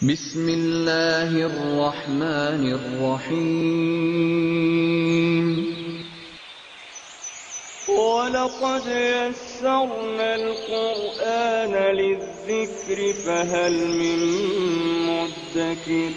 بسم اللہ الرحمن الرحیم وَلَقَدْ يَسَّرْنَا الْقُرْآنَ لِلذِّكْرِ فَهَلْ مِن مُّدَّكِرٍ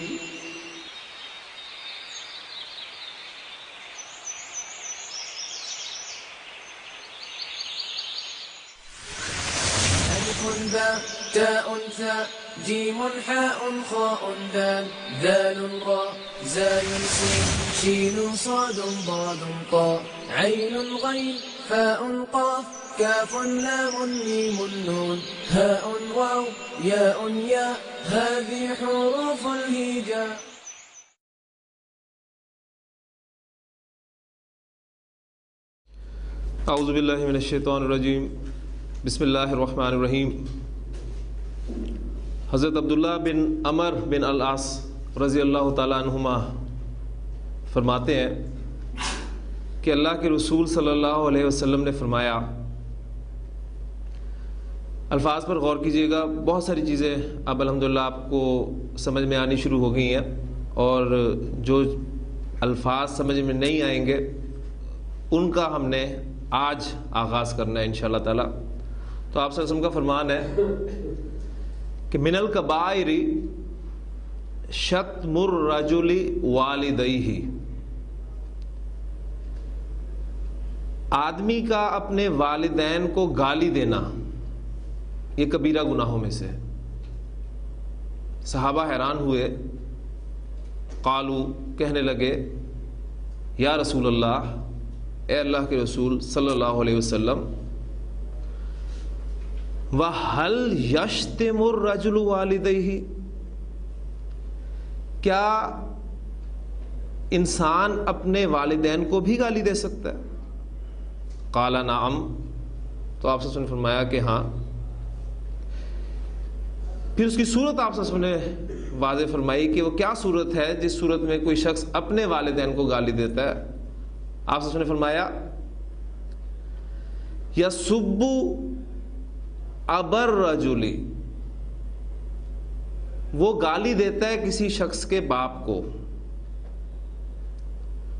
ألف باء تاء ثاء جيم حاء خاء دال ذال راء زاي سين شين صاد ضاد طاء عين غين فاء قاف كاف لام ميم نون هاء واو ياء ياء هذه حروف الهجاء. اعوذ باللہ من الشیطان الرجیم بسم اللہ الرحمن الرحیم. حضرت عبداللہ بن عمر بن العاص رضی اللہ تعالیٰ عنہما فرماتے ہیں کہ اللہ کے رسول صلی اللہ علیہ وسلم نے فرمایا، الفاظ پر غور کیجیے گا، بہت ساری چیزیں اب الحمدللہ آپ کو سمجھ میں آنی شروع ہو گئی ہیں، اور جو الفاظ سمجھ میں نہیں آئیں گے ان کا ہم نے آج آغاز کرنا ہے انشاءاللہ تعالی. تو آپ صلی اللہ علیہ وسلم کا فرمان ہے کہ من الکبائر شتم الرجل والدیہ، آدمی کا اپنے والدین کو گالی دینا یہ کبیرہ گناہوں میں سے ہے. صحابہ حیران ہوئے، قالو کہنے لگے، یا رسول اللہ، اے اللہ کے رسول صلی اللہ علیہ وسلم، وَهَلْ يَشْتِمُ الرَّجُلُ وَالِدَيْهِ، کیا انسان اپنے والدین کو بھی گالی دے سکتا ہے؟ قال نعم، تو آپ نے فرمایا کہ ہاں. پھر اس کی صورت آپ نے واضح فرمائی کہ وہ کیا صورت ہے جس صورت میں کوئی شخص اپنے والدین کو گالی دیتا ہے. آپ نے فرمایا، یسب ابر رجلی، وہ گالی دیتا ہے کسی شخص کے باپ کو.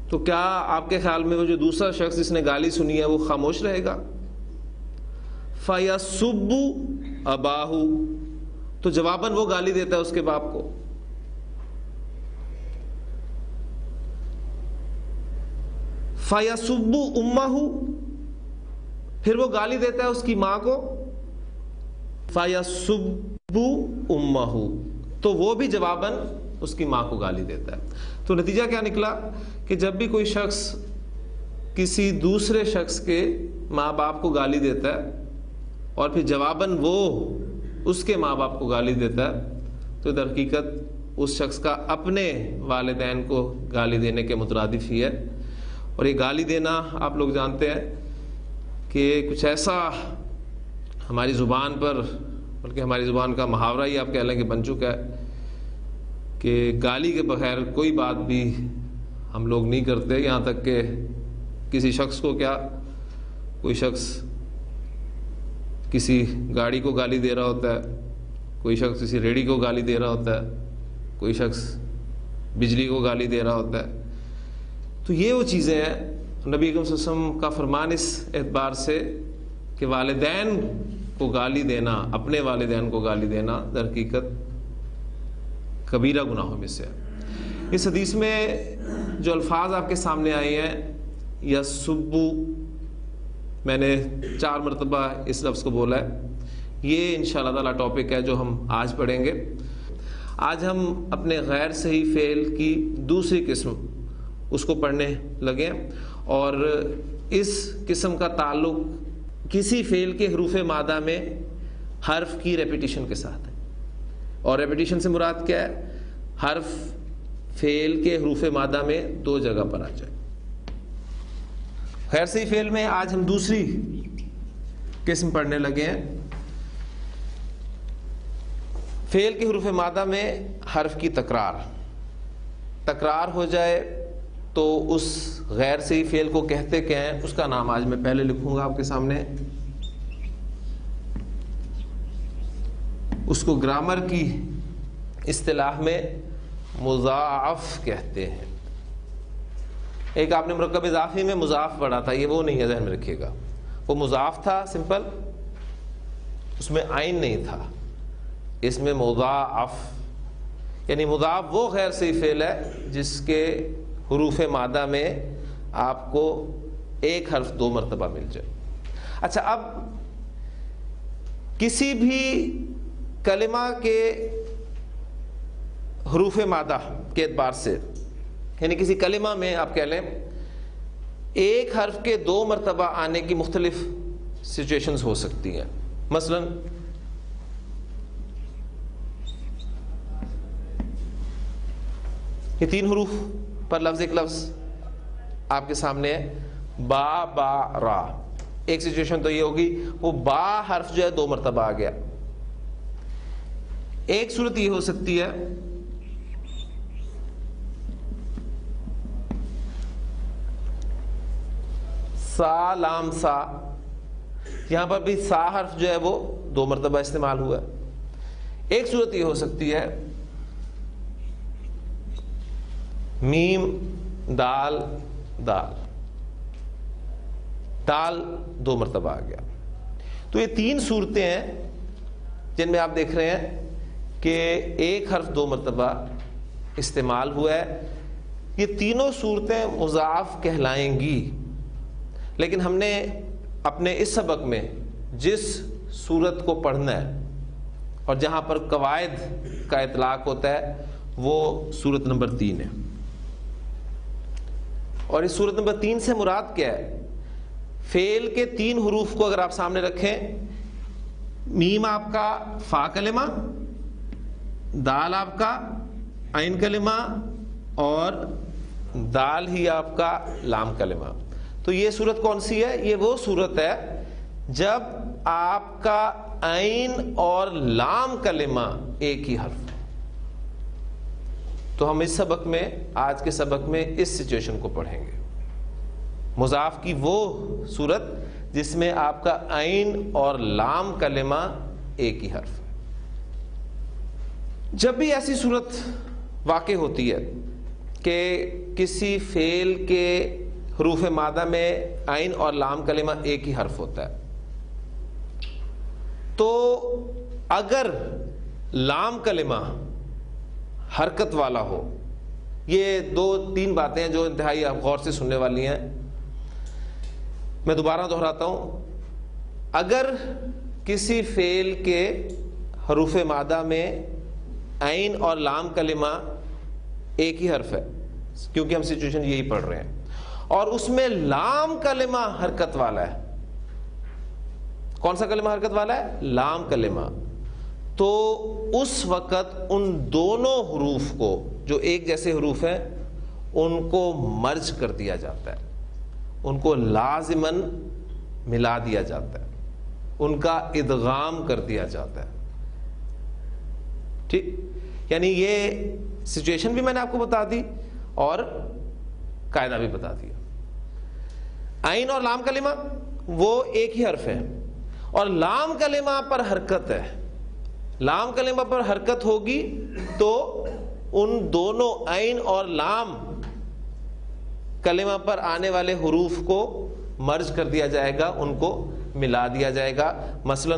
تو کیا آپ کے خیال میں وہ جو دوسرا شخص جس نے گالی سنی ہے وہ خاموش رہے گا؟ فیسب اباہ، تو جواباً وہ گالی دیتا ہے اس کے باپ کو. فَيَسُبُّ أُمَّهُ، پھر وہ گالی دیتا ہے اس کی ماں کو. فَيَسُبُّ أُمَّهُ، تو وہ بھی جواباً اس کی ماں کو گالی دیتا ہے. تو نتیجہ کیا نکلا کہ جب بھی کوئی شخص کسی دوسرے شخص کے ماں باپ کو گالی دیتا ہے اور پھر جواباً وہ اس کے ماں باپ کو گالی دیتا ہے، تو در حقیقت اس شخص کا اپنے والدین کو گالی دینے کے مترادف ہی ہے. اور یہ گالی دینا آپ لوگ جانتے ہیں کہ کچھ ایسا ہماری زبان پر، بلکہ ہماری زبان کا محاورہ ہی آپ کہہ لیں کہ بن چکا ہے کہ گالی کے بغیر کوئی بات بھی ہم لوگ نہیں کرتے. یہاں تک کہ کسی شخص کو کیا، کوئی شخص کسی گاڑی کو گالی دے رہا ہوتا ہے، کوئی شخص کسی ریڑھی کو گالی دے رہا ہوتا ہے، کوئی شخص بجلی کو گالی دے رہا ہوتا ہے. تو یہ وہ چیزیں ہیں. نبی اکرم صلی اللہ علیہ وسلم کا فرمان اس اعتبار سے کہ والدین کو گالی دینا، اپنے والدین کو گالی دینا در حقیقت کبیرہ گناہوں میں سے ہے. اس حدیث میں جو الفاظ آپ کے سامنے آئے ہیں، یسبو، میں نے 4 مرتبہ اس لفظ کو بولا ہے. یہ انشاءاللہ تعالی ٹاپک ہے جو ہم آج پڑھیں گے. آج ہم اپنے غیر صحیح فعل کی دوسری قسم اس کو پڑھنے لگے، اور اس قسم کا تعلق کسی فعل کے حروف مادہ میں حرف کی ریپیٹیشن کے ساتھ ہے. اور ریپیٹیشن سے مراد کیا ہے؟ حرف فعل کے حروف مادہ میں 2 جگہ پر آ جائے. غیر صحیح فعل میں آج ہم دوسری قسم پڑھنے لگے ہیں. فعل کے حروف مادہ میں حرف کی تکرار ہو جائے تو اس غیر صحیح فعل کو کہتے کیا ہیں، اس کا نام آج میں پہلے لکھوں گا آپ کے سامنے. اس کو گرامر کی اصطلاح میں مضاعف کہتے ہیں. ایک آپ نے مرکب اضافی میں مضاف پڑھا تھا، یہ وہ نہیں ہے، ذہن میں رکھیے گا. وہ مضاف تھا سمپل، اس میں عین نہیں تھا. اس میں مضاعف یعنی مضاف وہ غیر صحیح فعل ہے جس کے حروف مادہ میں آپ کو ایک حرف 2 مرتبہ مل جائے. اچھا، اب کسی بھی کلمہ کے حروف مادہ کے اعتبار سے، یعنی کسی کلمہ میں آپ کہہ لیں ایک حرف کے 2 مرتبہ آنے کی مختلف سچویشنز ہو سکتی ہیں. مثلا یہ 3 حروف پر لفظ، ایک لفظ آپ کے سامنے ہے با با را. ایک سچویشن تو یہ ہوگی وہ با حرف جو ہے 2 مرتبہ آ گیا. ایک صورت یہ ہو سکتی ہے سا لام سا، یہاں پر بھی سا حرف جو ہے وہ 2 مرتبہ استعمال ہوا ہے. ایک صورت یہ ہو سکتی ہے میم دال دال، دال 2 مرتبہ آ گیا. تو یہ 3 صورتیں ہیں جن میں آپ دیکھ رہے ہیں کہ ایک حرف 2 مرتبہ استعمال ہوا ہے. یہ تینوں صورتیں مضاعف کہلائیں گی، لیکن ہم نے اپنے اس سبق میں جس صورت کو پڑھنا ہے اور جہاں پر قواعد کا اطلاق ہوتا ہے وہ صورت نمبر 3 ہے. اور اس صورت نمبر 3 سے مراد کیا ہے؟ فعل کے 3 حروف کو اگر آپ سامنے رکھیں، میم آپ کا فا کلمہ، دال آپ کا عین کلمہ، اور دال ہی آپ کا لام کلمہ، تو یہ صورت کون سی ہے؟ یہ وہ صورت ہے جب آپ کا عین اور لام کلمہ ایک ہی حرف. تو ہم اس سبق میں، آج کے سبق میں اس سچویشن کو پڑھیں گے، مضاف کی وہ صورت جس میں آپ کا عین اور لام کلمہ ایک ہی حرف ہے. جب بھی ایسی صورت واقع ہوتی ہے کہ کسی فعل کے حروف مادہ میں عین اور لام کلمہ ایک ہی حرف ہوتا ہے، تو اگر لام کلمہ حرکت والا ہو، یہ 2-3 باتیں ہیں جو انتہائی آپ غور سے سننے والی ہیں. میں دوبارہ دہراتا ہوں، اگر کسی فعل کے حروف مادہ میں عین اور لام کلمہ ایک ہی حرف ہے، کیونکہ ہم سچویشن یہی پڑھ رہے ہیں، اور اس میں لام کلمہ حرکت والا ہے. کون سا کلمہ حرکت والا ہے؟ لام کلمہ. تو اس وقت ان دونوں حروف کو، جو ایک جیسے حروف ہیں، ان کو مرج کر دیا جاتا ہے، ان کو لازماً ملا دیا جاتا ہے، ان کا ادغام کر دیا جاتا ہے. ٹھیک، یعنی یہ سچویشن بھی میں نے آپ کو بتا دی اور قاعدہ بھی بتا دیا. عین اور لام کلمہ وہ ایک ہی حرف ہے، اور لام کلمہ پر حرکت ہے. لام کلمہ پر حرکت ہوگی تو ان دونوں عین اور لام کلمہ پر آنے والے حروف کو مرج کر دیا جائے گا، ان کو ملا دیا جائے گا. مثلا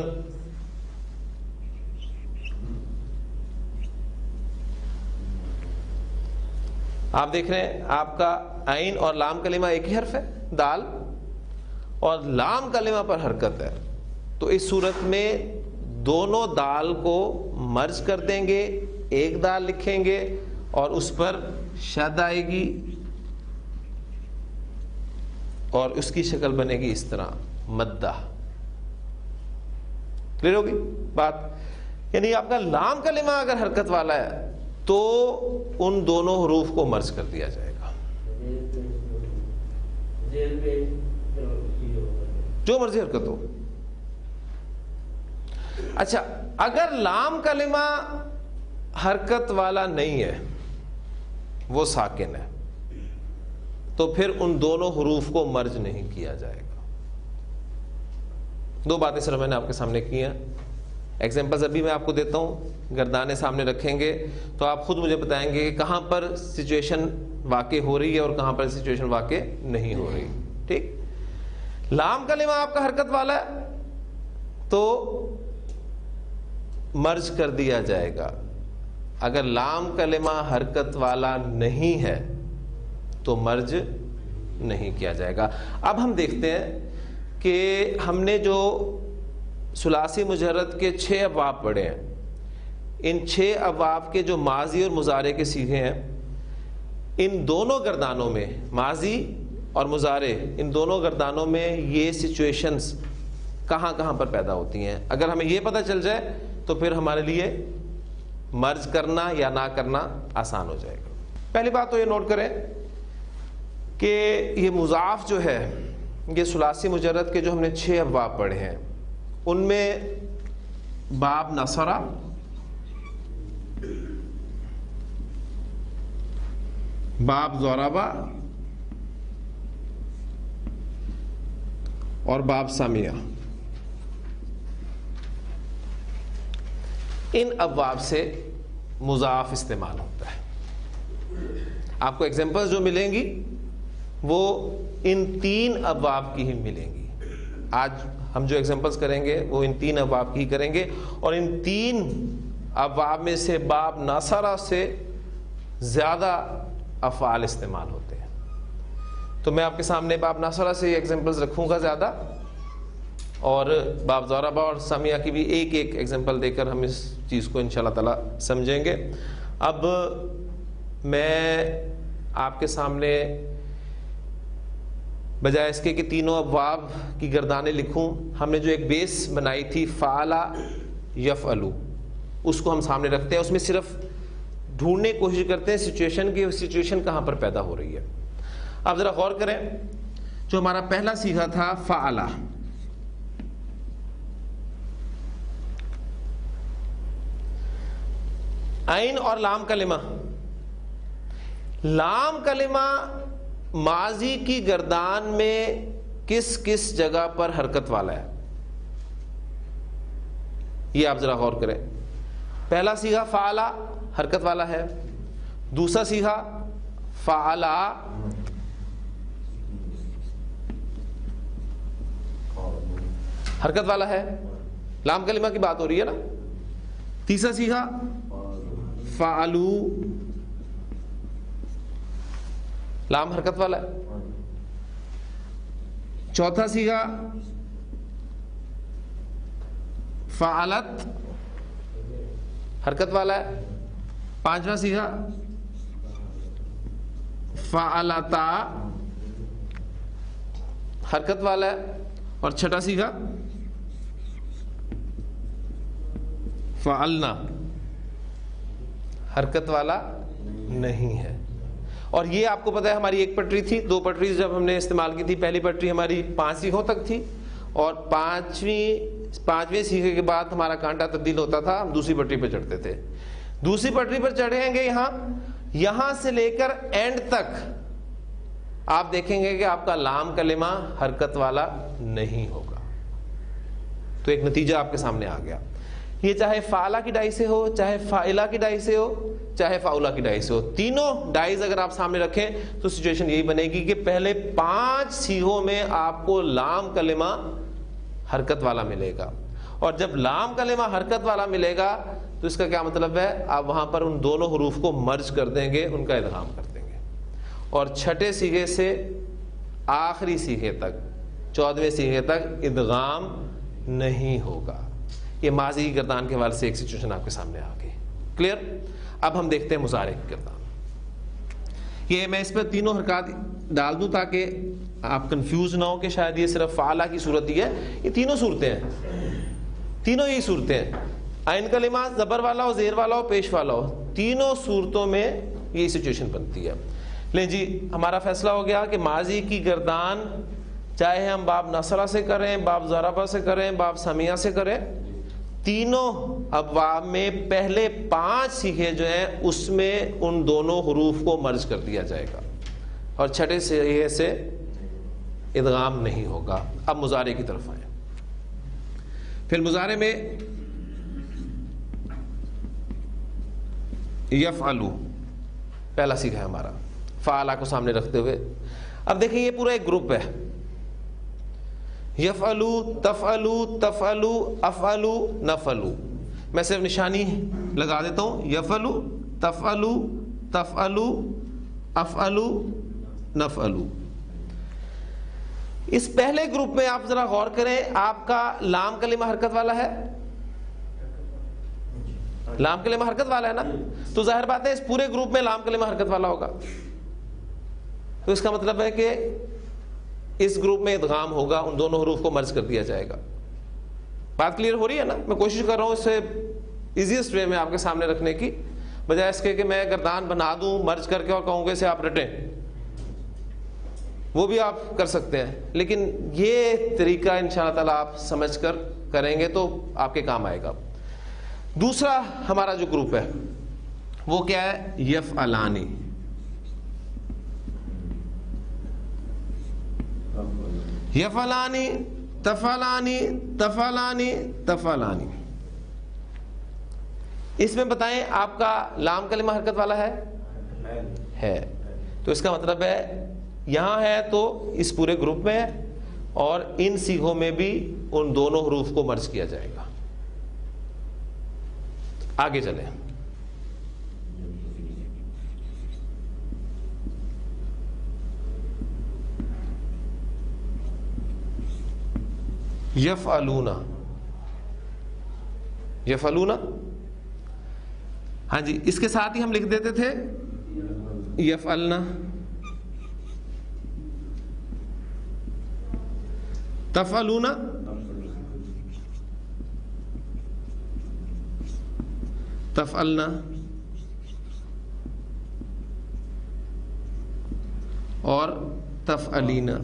آپ دیکھ رہے ہیں آپ کا عین اور لام کلمہ ایک ہی حرف ہے، دال، اور لام کلمہ پر حرکت ہے. تو اس صورت میں دونوں دال کو مرج کر دیں گے، ایک دال لکھیں گے اور اس پر شد آئے گی اور اس کی شکل بنے گی اس طرح، مدہ. کلیئر ہوگی بات؟ یعنی آپ کا لام کلمہ اگر حرکت والا ہے تو ان دونوں حروف کو مرج کر دیا جائے گا، جو مرضی حرکت ہو. اچھا، اگر لام کلمہ حرکت والا نہیں ہے، وہ ساکن ہے، تو پھر ان دونوں حروف کو مرج نہیں کیا جائے گا. 2 باتیں صرف میں نے آپ کے سامنے کی ہیں. ایگزامپلز ابھی میں آپ کو دیتا ہوں, گردانیں سامنے رکھیں گے تو آپ خود مجھے بتائیں گے کہ کہاں پر سچویشن واقع ہو رہی ہے اور کہاں پر سچویشن واقع نہیں ہو رہی. ٹھیک, لام کلمہ آپ کا حرکت والا ہے تو مرج کر دیا جائے گا. اگر لام کلمہ حرکت والا نہیں ہے تو مرج نہیں کیا جائے گا. اب ہم دیکھتے ہیں کہ ہم نے جو ثلاثی مجرد کے 6 ابواب پڑھے ہیں, ان 6 ابواب کے جو ماضی اور مضارع کے صیغے ہیں, ان دونوں گردانوں میں, ماضی اور مضارع, ان دونوں گردانوں میں یہ سچویشنز کہاں کہاں پر پیدا ہوتی ہیں. اگر ہمیں یہ پتہ چل جائے تو پھر ہمارے لیے مرج کرنا یا نہ کرنا آسان ہو جائے گا. پہلی بات تو یہ نوٹ کریں کہ یہ مضاف جو ہے, یہ ثلاثی مجرد کے جو ہم نے 6 ابواب پڑھے ہیں, ان میں باب نصرہ, باب ضربہ اور باب سمیہ, ان ابواب سے مضاف استعمال ہوتا ہے. آپ کو ایگزامپلز جو ملیں گی وہ ان 3 ابواب کی ہی ملیں گی. آج ہم جو ایگزامپلز کریں گے وہ ان 3 ابواب کی ہی کریں گے, اور ان 3 ابواب میں سے باب نصرہ سے زیادہ افعال استعمال ہوتے ہیں. تو میں آپ کے سامنے باب نصرہ سے ایگزامپلز رکھوں گا زیادہ, اور باب ضربہ اور سمیہ کی بھی ایک ایک ایگزامپل دے کر ہم اس چیز کو انشاءاللہ تعالی سمجھیں گے. اب میں آپ کے سامنے بجائے اس کے کہ تینوں ابواب کی گردانیں لکھوں, ہم نے جو ایک بیس بنائی تھی فعل یفعل, اس کو ہم سامنے رکھتے ہیں. اس میں صرف ڈھونڈنے کی کوشش کرتے ہیں سچویشن کی, سچویشن کہاں پر پیدا ہو رہی ہے. آپ ذرا غور کریں, جو ہمارا پہلا صیغہ تھا فعل, عین اور لام کلمہ. لام کلمہ ماضی کی گردان میں کس کس جگہ پر حرکت والا ہے, یہ آپ ذرا غور کریں. پہلا صیغہ فعل حرکت والا ہے, دوسرا صیغہ فعل حرکت والا ہے, لام کلمہ کی بات ہو رہی ہے نا. تیسرا صیغہ فعلو, لام حرکت والا ہے. چوتھا صیغہ فعلت حرکت والا ہے. پانچواں صیغہ فعلتا حرکت والا ہے. اور چھٹا صیغہ فعلنا حرکت والا نہیں ہے. اور یہ آپ کو پتا ہے ہماری ایک پٹری تھی, 2 پٹریز جب ہم نے استعمال کی تھی. پہلی پٹری ہماری 5 صیغوں تک تھی, اور پانچویں صیغے کے بعد ہمارا کانٹا تبدیل ہوتا تھا, ہم دوسری پٹری پہ چڑھتے تھے. دوسری پٹری پر چڑھیں گے یہاں سے لے کر اینڈ تک آپ دیکھیں گے کہ آپ کا لام کلمہ حرکت والا نہیں ہوگا. تو ایک نتیجہ آپ کے سامنے آ گیا. یہ چاہے فعلہ کی ڈائی سے ہو, چاہے فاعلہ کی ڈائی سے ہو, چاہے فاؤلہ کی ڈائی سے ہو, تینوں ڈائز اگر آپ سامنے رکھیں تو سچویشن یہی بنے گی کہ پہلے 5 صیغوں میں آپ کو لام کلمہ حرکت والا ملے گا. اور جب لام کلمہ حرکت والا ملے گا تو اس کا کیا مطلب ہے, آپ وہاں پر ان دونوں حروف کو مرج کر دیں گے, ان کا ادغام کر دیں گے. اور چھٹے صیغے سے آخری صیغے تک, 14ویں صیغے تک ادغام نہیں ہوگا. یہ ماضی کی گردان کے حوالے سے ایک سچویشن آپ کے سامنے آ گئی. کلیئر. اب ہم دیکھتے ہیں مضارع کی گردان. یہ میں اس پہ تینوں حرکات ڈال دوں تاکہ آپ کنفیوز نہ ہو کہ شاید یہ صرف فعلہ کی صورت ہی ہے. یہ تینوں صورتیں ہیں, تینوں یہی صورتیں ہیں. عین کلمہ زبر والا ہو, زیر والا ہو, پیش والا ہو, تینوں صورتوں میں یہی سچویشن بنتی ہے. لیں جی, ہمارا فیصلہ ہو گیا کہ ماضی کی گردان چاہے ہم باب نصرہ سے کریں, باب ضربہ سے کریں, باب سمیہ سے کریں, تینوں ابواب میں پہلے 5 صیغے جو ہیں اس میں ان دونوں حروف کو مرج کر دیا جائے گا, اور چھٹے صیغے سے ادغام نہیں ہوگا. اب مضارع کی طرف آئیں. پھر مضارع میں یفعلو پہلا سیکھا ہے ہمارا، فعلا کو سامنے رکھتے ہوئے. اب دیکھیں یہ پورا ایک گروپ ہے، یفعلو، تفعلو، تفعلو، افعلو، نفعلو. میں صرف نشانی لگا دیتا ہوں، یفعلو، تفعلو، تفعلو، افعلو، نفعلو. اس پہلے گروپ میں آپ ذرا غور کریں، آپ کا لام کلمہ حرکت والا ہے، لام کلمہ حرکت والا ہے نا، تو ظاہر بات ہے اس پورے گروپ میں لام کلمہ حرکت والا ہوگا. تو اس کا مطلب ہے کہ اس گروپ میں ادغام ہوگا، ان دونوں حروف کو مرج کر دیا جائے گا. بات کلیئر ہو رہی ہے نا؟ میں کوشش کر رہا ہوں اس سے ایزیسٹ وے میں آپ کے سامنے رکھنے کی، بجائے اس کے کہ میں گردان بنا دوں مرج کر کے اور کہوں گے اسے آپ رٹیں. وہ بھی آپ کر سکتے ہیں، لیکن یہ طریقہ انشاءاللہ تعالیٰ آپ سمجھ کر کریں گے تو آپ کے کام آئے گا. دوسرا ہمارا جو گروپ ہے وہ کیا ہے؟ یفعلانی. یفعلانی، تفعلانی، تفعلانی، تفعلانی. اس میں بتائیں آپ کا لام کلمہ حرکت والا ہے، تو اس کا مطلب ہے یہاں ہے تو اس پورے گروپ میں ہے، اور ان سیغوں میں بھی ان دونوں حروف کو مرج کیا جائے گا. آگے چلیں. یفعلون، یفعلون، ہاں جی، اس کے ساتھ ہی ہم لکھ دیتے تھے یفعلنا، تفعلون، تفعلنا، اور تفعلینا.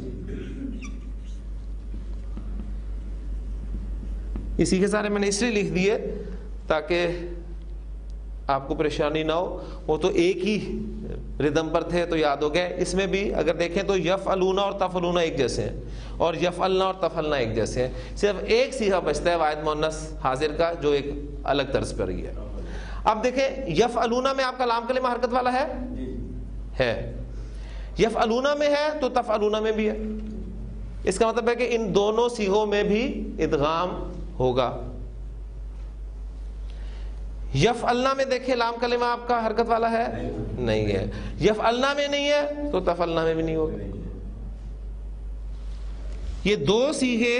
اسی کے سارے میں نے اس لیے لکھ دیے تاکہ آپ کو پریشانی نہ ہو. وہ تو ایک ہی ردم پر تھے تو یاد ہو گئے. اس میں بھی اگر دیکھیں تو یفعلون اور تفعلون ایک جیسے ہیں، اور یفعلنا اور تفعلنا ایک جیسے ہیں. صرف ایک صیغہ بچتا ہے واحد مؤنث حاضر کا جو ایک الگ طرز پر ہی ہے. اب دیکھیں یفعلون میں آپ کا لام کلمہ حرکت والا ہے، یفعلون میں ہے تو تفعلون میں بھی ہے. اس کا مطلب ہے کہ ان دونوں صیغوں میں بھی ادغام ہوگا. یفعلنا میں دیکھیں لام کلمہ آپ کا حرکت والا ہے، نہیں ہے. یفعلنا میں نہیں ہے تو تفعلنا میں بھی نہیں ہوگا. یہ دو صیغے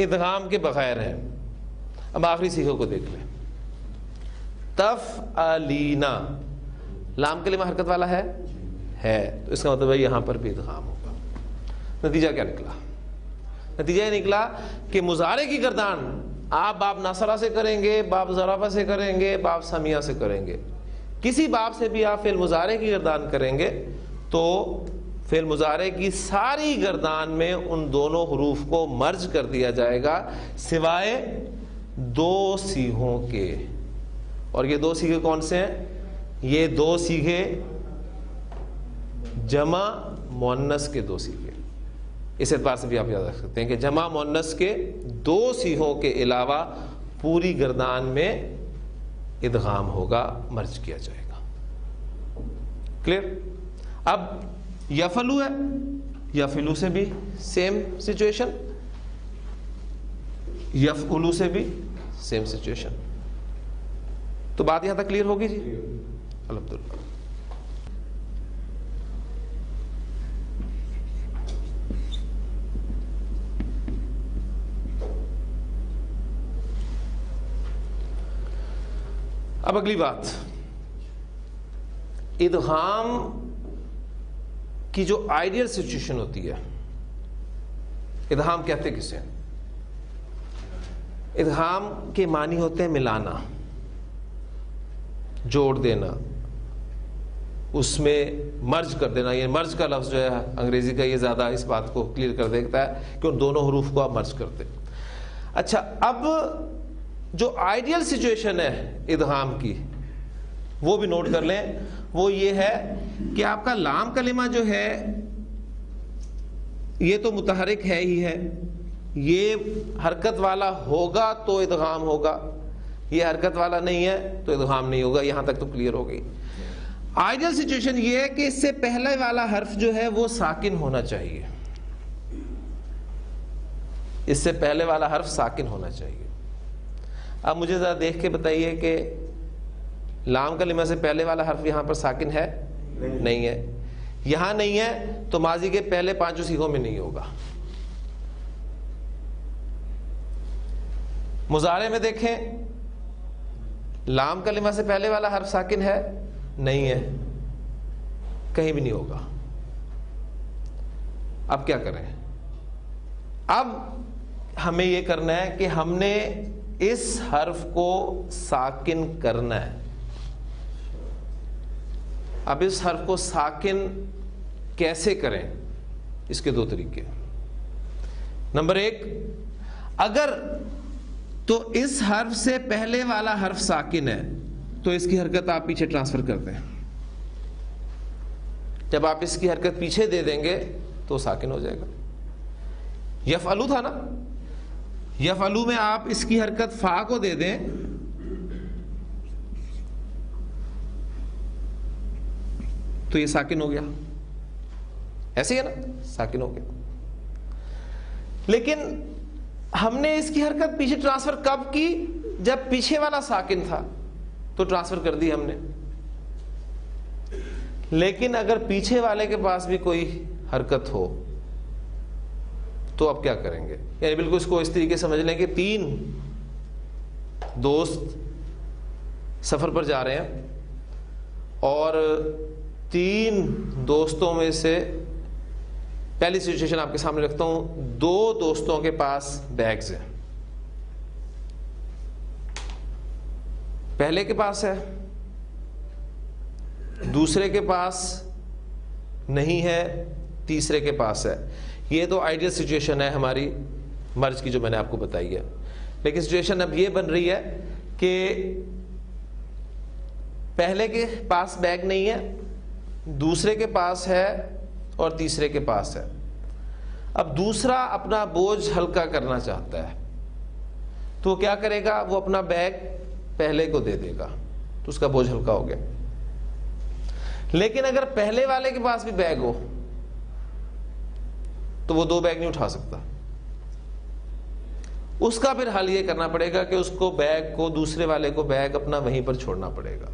ادغام کے بغیر ہیں. اب آخری صیغے کو دیکھ لیں. تفعلینا لام کلمہ حرکت والا ہے، تو اس کا مطلب ہے یہاں پر بھی ادغام ہوگا. نتیجہ کیا نکلا؟ نتیجہ یہ نکلا کہ مضارع کی گردان آپ باب ناصرہ سے کریں گے، باب ضربہ سے کریں گے، باب سمیہ سے کریں گے. کسی باب سے بھی آپ فعل مضارع کی گردان کریں گے تو فعل مضارع کی ساری گردان میں ان دونوں حروف کو مرج کر دیا جائے گا سوائے دو صیغوں کے. اور یہ دو صیغے کون سے ہیں؟ یہ دو صیغے جمع مؤنث کے دو صیغے. اس اعتبار سے بھی آپ یاد رکھ سکتے ہیں کہ جمع مؤنث کے دو صیغوں کے علاوہ پوری گردان میں ادغام ہوگا، مرج کیا جائے گا. کلیئر؟ اب یفعلو ہے، یفعلو سے بھی سیم سچویشن، یفعلو سے بھی سیم سچویشن. تو بات یہاں تک کلیئر ہوگی جی؟ الحمدللہ. اب اگلی بات، ادغام کی جو آئیڈیل سچویشن ہوتی ہے. ادغام کہتے کسے؟ ادغام کے معنی ہوتے ہیں ملانا، جوڑ دینا، اس میں مرج کر دینا. یہ مرج کا لفظ جو ہے انگریزی کا یہ زیادہ اس بات کو کلیئر کر دیتا ہے کہ ان دونوں حروف کو آپ مرج کرتے. اچھا، اب جو آئیڈیل سچویشن ہے ادغام کی وہ بھی نوٹ کر لیں. وہ یہ ہے کہ آپ کا لام کلمہ جو ہے یہ تو متحرک ہے ہی ہے، یہ حرکت والا ہوگا تو ادغام ہوگا. یہ حرکت والا نہیں ہے تو ادغام نہیں ہوگا. یہاں تک تو کلیئر ہو گئی. آئیڈیل سچویشن یہ ہے کہ اس سے پہلے والا حرف جو ہے وہ ساکن ہونا چاہیے. اس سے پہلے والا حرف ساکن ہونا چاہیے. اب مجھے ذرا دیکھ کے بتائیے کہ لام کلمہ سے پہلے والا حرف یہاں پر ساکن ہے؟ نہیں ہے. یہاں نہیں ہے تو ماضی کے پہلے 5 صیغوں میں نہیں ہوگا. مضارع میں دیکھیں لام کلمہ سے پہلے والا حرف ساکن ہے؟ نہیں ہے, کہیں بھی نہیں ہوگا. اب کیا کریں؟ اب ہمیں یہ کرنا ہے کہ ہم نے اس حرف کو ساکن کرنا ہے. اب اس حرف کو ساکن کیسے کریں؟ اس کے 2 طریقے. نمبر 1, اگر تو اس حرف سے پہلے والا حرف ساکن ہے تو اس کی حرکت آپ پیچھے ٹرانسفر کر دیں. جب آپ اس کی حرکت پیچھے دے دیں گے تو ساکن ہو جائے گا. یفعلو تھا نا, یفعلو میں آپ اس کی حرکت فا کو دے دیں تو یہ ساکن ہو گیا. ایسے ہی ہے نا, ساکن ہو گیا. لیکن ہم نے اس کی حرکت پیچھے ٹرانسفر کب کی؟ جب پیچھے والا ساکن تھا تو ٹرانسفر کر دی ہم نے. لیکن اگر پیچھے والے کے پاس بھی کوئی حرکت ہو تو اب کیا کریں گے؟ یعنی بالکل اس کو اس طریقے سمجھ لیں کہ 3 دوست سفر پر جا رہے ہیں اور 3 دوستوں میں سے پہلی سچویشن آپ کے سامنے رکھتا ہوں. 2 دوستوں کے پاس بیگز ہیں. پہلے کے پاس ہے, دوسرے کے پاس نہیں ہے, تیسرے کے پاس ہے. یہ تو آئیڈیل سچویشن ہے ہماری مرج کی جو میں نے آپ کو بتائی ہے. لیکن سچویشن اب یہ بن رہی ہے کہ پہلے کے پاس بیگ نہیں ہے, دوسرے کے پاس ہے اور تیسرے کے پاس ہے. اب دوسرا اپنا بوجھ ہلکا کرنا چاہتا ہے تو وہ کیا کرے گا؟ وہ اپنا بیگ پہلے کو دے دے گا تو اس کا بوجھ ہلکا ہو گیا. لیکن اگر پہلے والے کے پاس بھی بیگ ہو تو وہ 2 بیگ نہیں اٹھا سکتا. اس کا پھر حل یہ کرنا پڑے گا کہ اس کو بیگ کو, دوسرے والے کو بیگ اپنا وہیں پر چھوڑنا پڑے گا.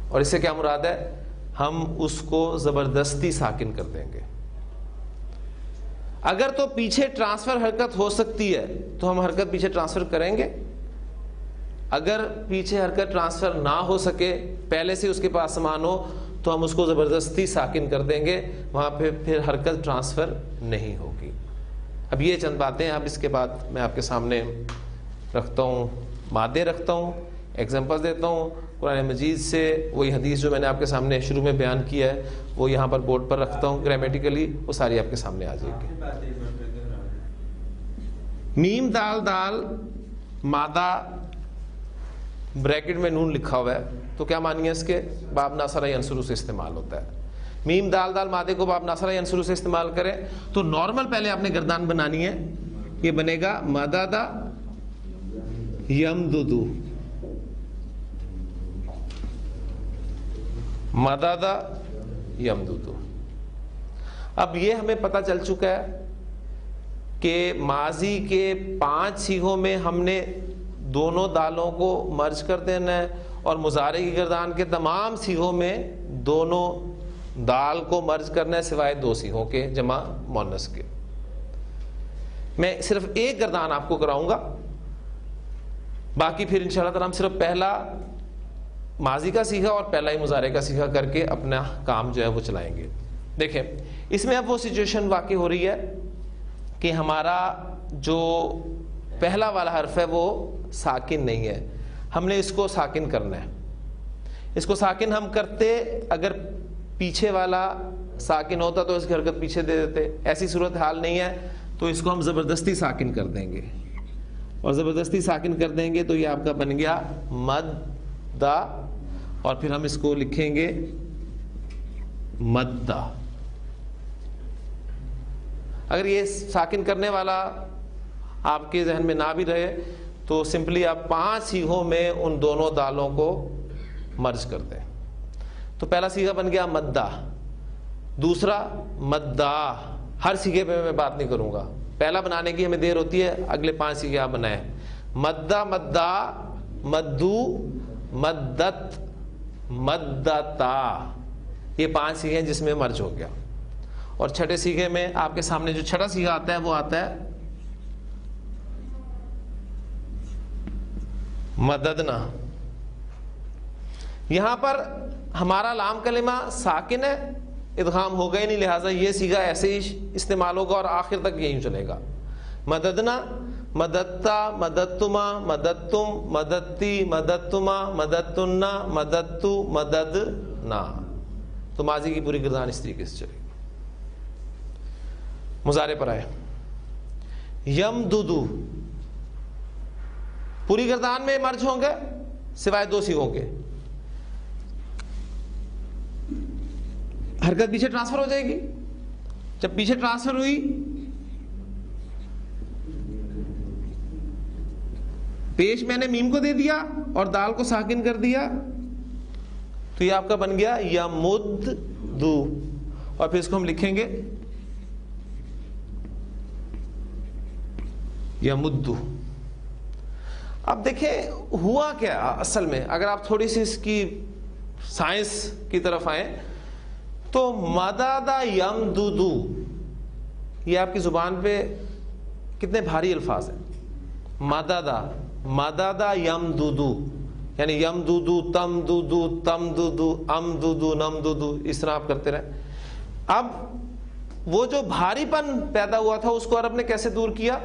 اور اس سے کیا مراد ہے؟ ہم اس کو زبردستی ساکن کر دیں گے. اگر تو پیچھے ٹرانسفر حرکت ہو سکتی ہے تو ہم حرکت پیچھے ٹرانسفر کریں گے. اگر پیچھے حرکت ٹرانسفر نہ ہو سکے, پہلے سے اس کے پاس سامان ہو, تو ہم اس کو زبردستی ساکن کر دیں گے. وہاں پہ پھر حرکت ٹرانسفر نہیں ہوگی. اب یہ چند باتیں. اب اس کے بعد میں آپ کے سامنے رکھتا ہوں, مادے رکھتا ہوں, ایگزامپل دیتا ہوں قرآن مجید سے. وہی حدیث جو میں نے آپ کے سامنے شروع میں بیان کیا ہے وہ یہاں پر بورڈ پر رکھتا ہوں گرامیٹیکلی, وہ ساری آپ کے سامنے آ جائے گی. میم دال دال مادہ بریکٹ میں نون لکھا ہوا ہے تو کیا معنی ہے اس کے؟ باب ناصرہ ینصرو سے استعمال ہوتا ہے. میم دال دال مادے کو باب ناصرہ ینصرو سے استعمال کریں تو نارمل پہلے آپ نے گردان بنانی ہے. یہ بنے گا مددا یمددو, مددا یمددو. اب یہ ہمیں پتہ چل چکا ہے کہ ماضی کے 5 صیغوں میں ہم نے دونوں دالوں کو مرج کر دینا ہے اور مضارع کی گردان کے تمام صیغوں میں دونوں دال کو مرج کرنا ہے سوائے 2 صیغوں کے جمع مؤنث کے. میں صرف ایک گردان آپ کو کراؤں گا, باقی پھر انشاءاللہ تعالی ہم صرف پہلا ماضی کا صیغہ اور پہلا ہی مضارع کا صیغہ کر کے اپنا کام جو ہے وہ چلائیں گے. دیکھیں اس میں اب وہ سچویشن واقع ہو رہی ہے کہ ہمارا جو پہلا والا حرف ہے وہ ساکن نہیں ہے. ہم نے اس کو ساکن کرنا ہے. اس کو ساکن ہم کرتے, اگر پیچھے والا ساکن ہوتا تو اس کی حرکت پیچھے دے دیتے. ایسی صورت حال نہیں ہے تو اس کو ہم زبردستی ساکن کر دیں گے, اور زبردستی ساکن کر دیں گے تو یہ آپ کا بن گیا مددا, اور پھر ہم اس کو لکھیں گے مددا. اگر یہ ساکن کرنے والا آپ کے ذہن میں نہ بھی رہے تو سمپلی آپ 5 صیغوں میں ان دونوں دالوں کو مرج کر دیں. تو پہلا صیغہ بن گیا مدہ, دوسرا مدہ. ہر صیغے پہ میں بات نہیں کروں گا, پہلا بنانے کی ہمیں دیر ہوتی ہے, اگلے 5 صیغے آپ بنائیں. مدہ, مدہ, مدو, مدت, مدتا, یہ 5 صیغے ہیں جس میں مرج ہو گیا. اور چھٹے صیغے میں آپ کے سامنے جو چھٹا صیغہ آتا ہے وہ آتا ہے مددنا. یہاں پر ہمارا لام کلمہ ساکن ہے, ادغام ہوگا ہی نہیں, لہٰذا یہ صیغہ ایسے ہی استعمال ہوگا اور آخر تک یہی چلے گا. مددنا, مددتا, مددتما, مددتم, مددتی, مددتما, مددتنا, مددتو, مددنا. تو ماضی کی پوری گردان اس طریقے سے چلے گی. مضارع پر آئے. یمددو, پوری گردان میں مرج ہوں گے سوائے 2 صیغوں کے. حرکت پیچھے ٹرانسفر ہو جائے گی. جب پیچھے ٹرانسفر ہوئی پیش میں نے میم کو دے دیا اور دال کو ساکن کر دیا, تو یہ آپ کا بن گیا یمددو. اور پھر اس کو ہم لکھیں گے یمدو. اب دیکھیں ہوا کیا اصل میں, اگر آپ تھوڑی سی اس کی سائنس کی طرف آئیں تو مددا یمددو, یہ آپ کی زبان پہ کتنے بھاری الفاظ ہیں. مددا, مددا یمددو, یعنی یمددو, تمددو, تمددو, امددو, نمددو, اس طرح آپ کرتے رہیں. اب وہ جو بھاری پن پیدا ہوا تھا اس کو عرب نے کیسے دور کیا؟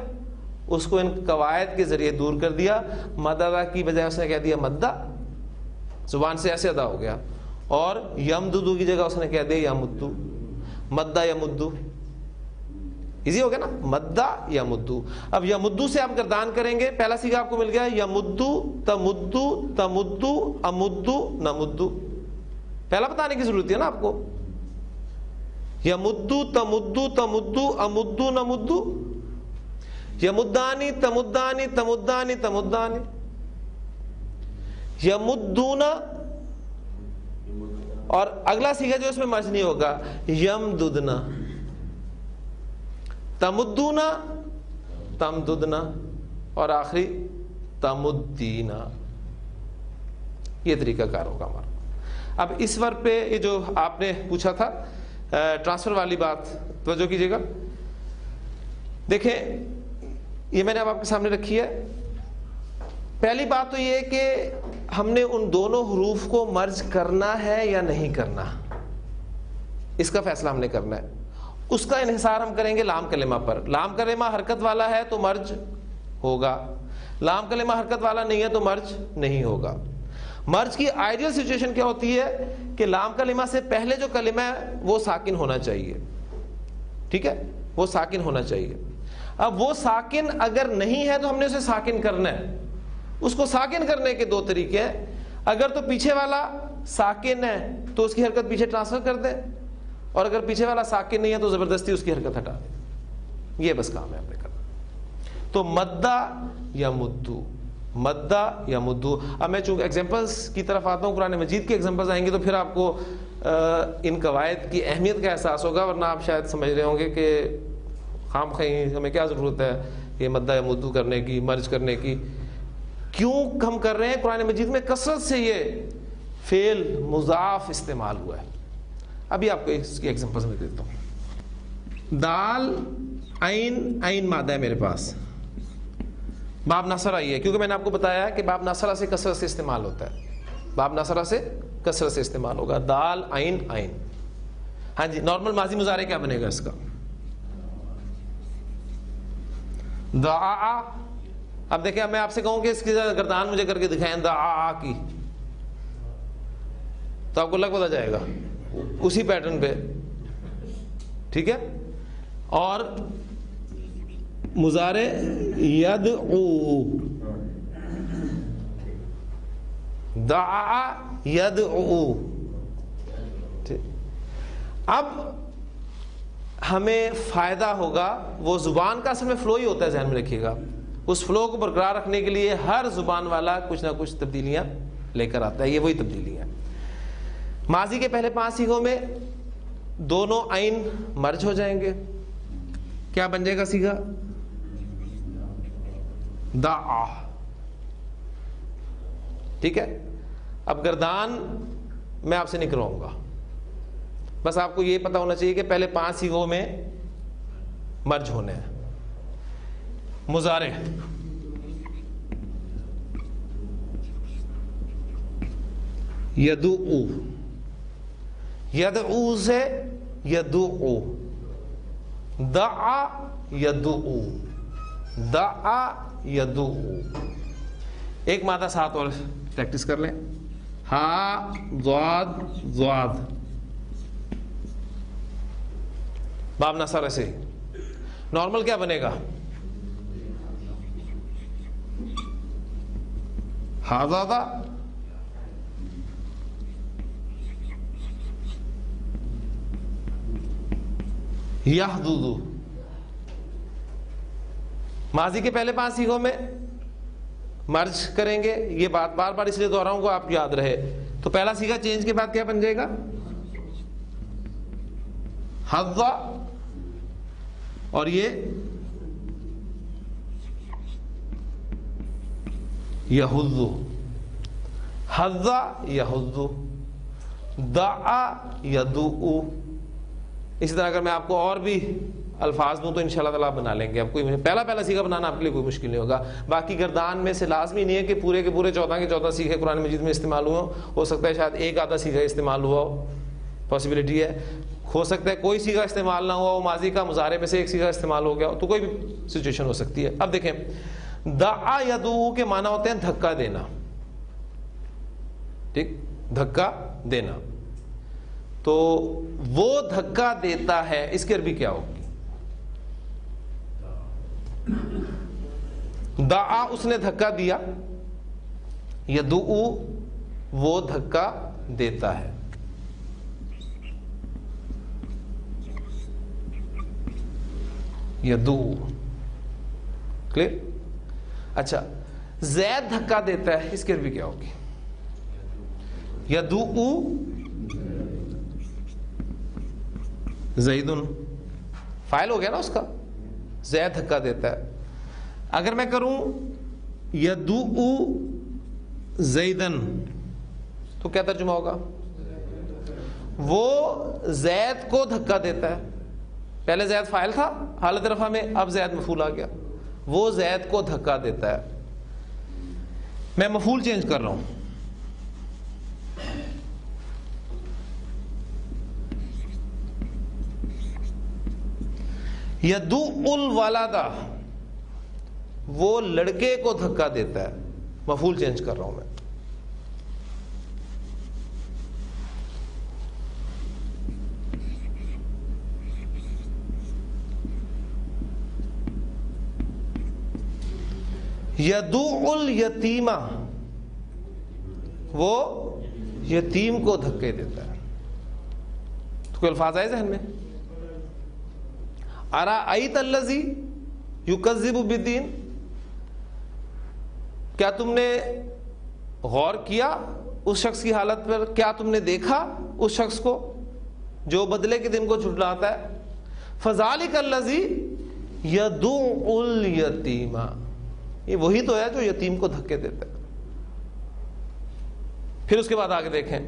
اس کو ان قواعد کے ذریعے دور کر دیا. مددا کی بجائے اس نے کہہ دیا مدہ, زبان سے ایسے ادا ہو گیا. اور یمددو کی جگہ اس نے کہہ دیا یمدو, مدہ یمدو, ایزی ہو گیا نا, مدہ یمدو. اب یمدو سے آپ گردان کریں گے, پہلا صیغہ آپ کو مل گیا یمدو, تمدو, تمدو, امدو, نمدو. پہلا بتانے کی ضرورت ہے نا آپ کو. یمدو, تمدو, تمدو, امدو, نمدو. یمدانی, تمدانی, تمدانی, تمدانی. یمدونا, اور اگلا صیغہ جو اس میں مرج نہیں ہوگا یمددنا. تمدونا, تمددنا, اور آخری تمدینا. یہ طریقہ کار ہوگا ہمارا. اب اس ورڈ پہ یہ جو آپ نے پوچھا تھا ٹرانسفر والی بات, توجہ کیجیے گا. دیکھیں یہ میں نے اب آپ کے سامنے رکھی ہے. پہلی بات تو یہ کہ ہم نے ان دونوں حروف کو مرج کرنا ہے یا نہیں کرنا, اس کا فیصلہ ہم نے کرنا ہے. اس کا انحصار ہم کریں گے لام کلمہ پر. لام کلمہ حرکت والا ہے تو مرج ہوگا, لام کلمہ حرکت والا نہیں ہے تو مرج نہیں ہوگا. مرج کی آئیڈیل سچویشن کیا ہوتی ہے کہ لام کلمہ سے پہلے جو کلمہ ہے وہ ساکن ہونا چاہیے. ٹھیک ہے, وہ ساکن ہونا چاہیے. اب وہ ساکن اگر نہیں ہے تو ہم نے اسے ساکن کرنا ہے. اس کو ساکن کرنے کے 2 طریقے ہیں. اگر تو پیچھے والا ساکن ہے تو اس کی حرکت پیچھے ٹرانسفر کر دیں, اور اگر پیچھے والا ساکن نہیں ہے تو زبردستی اس کی حرکت ہٹا دیں. یہ بس کام ہے ہم نے کرنا. تو مدہ یا مدو, مدہ یا مدو. اب میں چونکہ ایگزامپلس کی طرف آتا ہوں, قرآن مجید کے ایگزامپلس آئیں گے تو پھر آپ کو ان قواعد کی اہمیت کا احساس ہوگا, ورنہ آپ شاید سمجھ رہے ہوں گے کہ خام خواہ ہمیں کیا ضرورت ہے یہ مدہ یا مدو کرنے کی, مرج کرنے کی. کیوں ہم کر رہے ہیں؟ قرآن مجید میں کثرت سے یہ فعل مضاف استعمال ہوا ہے. ابھی آپ کو اس کی ایگزامپلس میں دیتا ہوں. دال عین, عین مادہ ہے میرے پاس, باب ناصرہ یہ ہے کیونکہ میں نے آپ کو بتایا ہے کہ باب ناصرہ سے کثرت سے استعمال ہوتا ہے. باب ناصرہ سے کثرت سے استعمال ہوگا. دال عین عین. ہاں جی, نارمل ماضی مضارع کیا بنے گا اس کا؟ دعا. اب دیکھیں میں آپ سے کہوں کہ اس کی گردان مجھے کر کے دکھائیں دعا کی, تو آپ کو لگ پتہ جائے گا اسی پیٹرن پہ. ٹھیک ہے. اور مضارع یدعو, دعا یدعو. اب ہمیں فائدہ ہوگا, وہ زبان کا اصل میں فلو ہی ہوتا ہے, ذہن میں رکھیے گا. اس فلو کو برقرار رکھنے کے لیے ہر زبان والا کچھ نہ کچھ تبدیلیاں لے کر آتا ہے. یہ وہی تبدیلیاں ہیں. ماضی کے پہلے 5 صیغوں میں دونوں عین مرج ہو جائیں گے. کیا بن جائے گا صیغہ؟ دعا. ٹھیک ہے. اب گردان میں آپ سے نہیں کرواؤں گا, بس آپ کو یہ پتا ہونا چاہیے کہ پہلے 5 صیغوں میں مرج ہونے ہیں. مضارع یدعو, یدعو سے یدعو, دعا یدعو, دعا یدعو. ایک مادہ ساتھ اور پریکٹس کر لیں. ہا ضاد ضاد, باب نصر. ایسے نارمل کیا بنے گا؟ ہا ضادا, یحدودو. ماضی کے پہلے 5 صیغوں میں مرج کریں گے. یہ بات بار بار اس لیے دہراؤں گا آپ یاد رہے. تو پہلا صیغہ چینج کے بعد کیا بن جائے گا؟ حظا, اور یہ یحظو. حظا یحظو, دعا یدعو. اسی طرح اگر میں آپ کو اور بھی الفاظ دوں تو انشاءاللہ تعالیٰ بنا لیں گے. آپ کو پہلا صیغہ بنانا آپ کے لیے کوئی مشکل نہیں ہوگا. باقی گردان میں سے لازمی نہیں ہے کہ پورے کے پورے 14 کے 14 صیغے قرآن مجید میں استعمال ہوئے. ہو سکتا ہے شاید ایک آدھا صیغہ استعمال ہوا ہو, پاسبلٹی ہے. ہو سکتا ہے کوئی صیغہ استعمال نہ ہوا ہو, ماضی کا مضارع میں سے ایک صیغہ استعمال ہو گیا ہو, تو کوئی بھی سچویشن ہو سکتی ہے. اب دیکھیں, دعا یدعو کے معنی ہوتے ہیں دھکا دینا. ٹھیک, دھکا دینا. تو وہ دھکا دیتا ہے, اس کی عربی کیا ہوگی؟ دعا, اس نے دھکا دیا. یدعو, وہ دھکا دیتا ہے. یدعو, کلیئر؟ اچھا, زید دھکا دیتا ہے, اس کی عربی کیا ہوگی؟ یدعو زیدن. فاعل ہو گیا نا اس کا, زید دھکا دیتا ہے. اگر میں کروں یدعو زیدن تو کیا ترجمہ ہوگا؟ وہ زید کو دھکا دیتا ہے. پہلے زید فاعل تھا حالت رفع میں, اب زید مفعول آ گیا. وہ زید کو دھکا دیتا ہے. میں مفعول چینج کر رہا ہوں. یدعو الولد, وہ لڑکے کو دھکا دیتا ہے. مفعول چینج کر رہا ہوں میں. یدعو الیتیمہ, وہ یتیم کو دھکے دیتا ہے. تو کوئی الفاظ آئے ذہن میں؟ ارأیت الذی یکذب بالدین, کیا تم نے غور کیا اس شخص کی حالت پر؟ کیا تم نے دیکھا اس شخص کو جو بدلے کے دن کو جھٹلاتا ہے؟ فذالک الذی یدعو الیتیم, یہ وہی تو ہے جو یتیم کو دھکے دیتا ہے. پھر اس کے بعد آگے دیکھیں,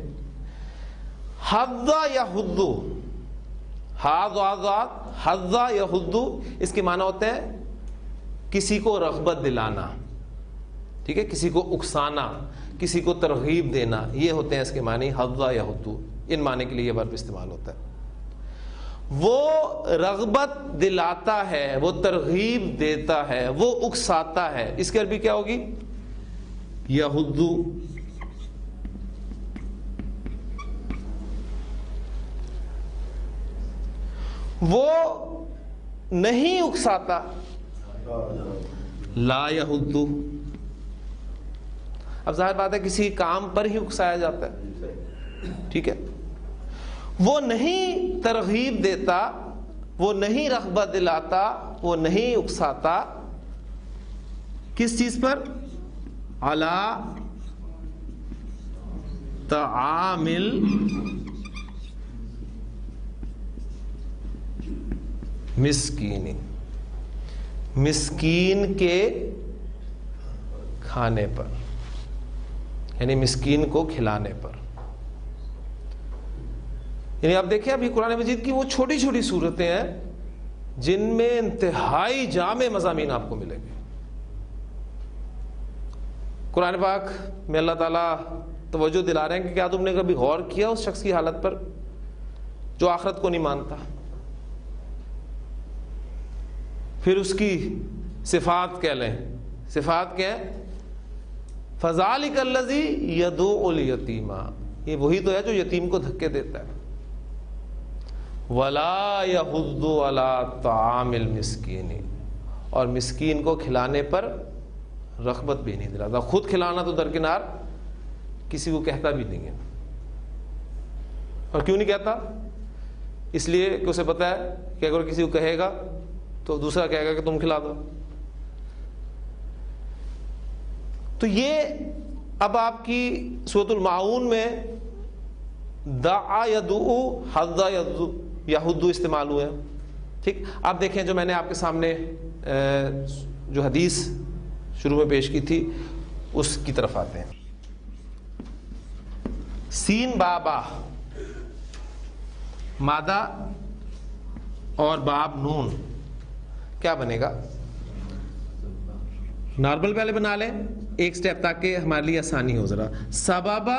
حضا یحضو, حضا یحضو, اس کے معنی ہوتے ہیں کسی کو رغبت دلانا. ٹھیک ہے, کسی کو اکسانا, کسی کو ترغیب دینا, یہ ہوتے ہیں اس کے معنی. حضا یحضو, ان معنی کے لیے یہ ورب استعمال ہوتا ہے. وہ رغبت دلاتا ہے, وہ ترغیب دیتا ہے, وہ اکساتا ہے. اس کی عربی کیا ہوگی؟ یحضو. وہ نہیں اکساتا, لا یحضو. اب ظاہر بات ہے کسی کام پر ہی اکسایا جاتا ہے. ٹھیک ہے, وہ نہیں ترغیب دیتا, وہ نہیں رغبت دلاتا, وہ نہیں اکساتا, کس چیز پر؟ علی طعام المسکین، مسکین کے کھانے پر، یعنی مسکین کو کھلانے پر. یعنی آپ دیکھیں ابھی قرآن مجید کی وہ چھوٹی چھوٹی صورتیں ہیں جن میں انتہائی جامع مضامین آپ کو ملیں گے. قرآن پاک میں اللہ تعالیٰ توجہ دلا رہے ہیں کہ کیا تم نے کبھی غور کیا اس شخص کی حالت پر جو آخرت کو نہیں مانتا؟ پھر اس کی صفات کہہ لیں. صفات کیا ہے؟ فَذَلِكَ الَّذِي يَدُعُ الْيَتِيمَ، یہ وہی تو ہے جو یتیم کو دھکے دیتا ہے. وَلَا يَحُضُّ عَلَىٰ طَعَامِ الْمِسْكِينِ، اور مسکین کو کھلانے پر رغبت بھی نہیں دلاتا. خود کھلانا تو درکنار، کسی کو کہتا بھی نہیں ہے. اور کیوں نہیں کہتا؟ اس لیے کہ اسے پتا ہے کہ اگر کسی کو کہے گا تو دوسرا کہے گا کہ تم کھلا دو. تو یہ اب آپ کی سورۃ الماعون میں دعا یدعو، حض یحض استعمال ہوئے ہیں. ٹھیک، آپ دیکھیں جو میں نے آپ کے سامنے جو حدیث شروع میں پیش کی تھی اس کی طرف آتے ہیں. سین بابا مادہ اور باب نون کیا بنے گا؟ نارمل پہلے بنا لیں ایک سٹیپ تاکہ ہمارے لیے آسانی ہو. ذرا سبابا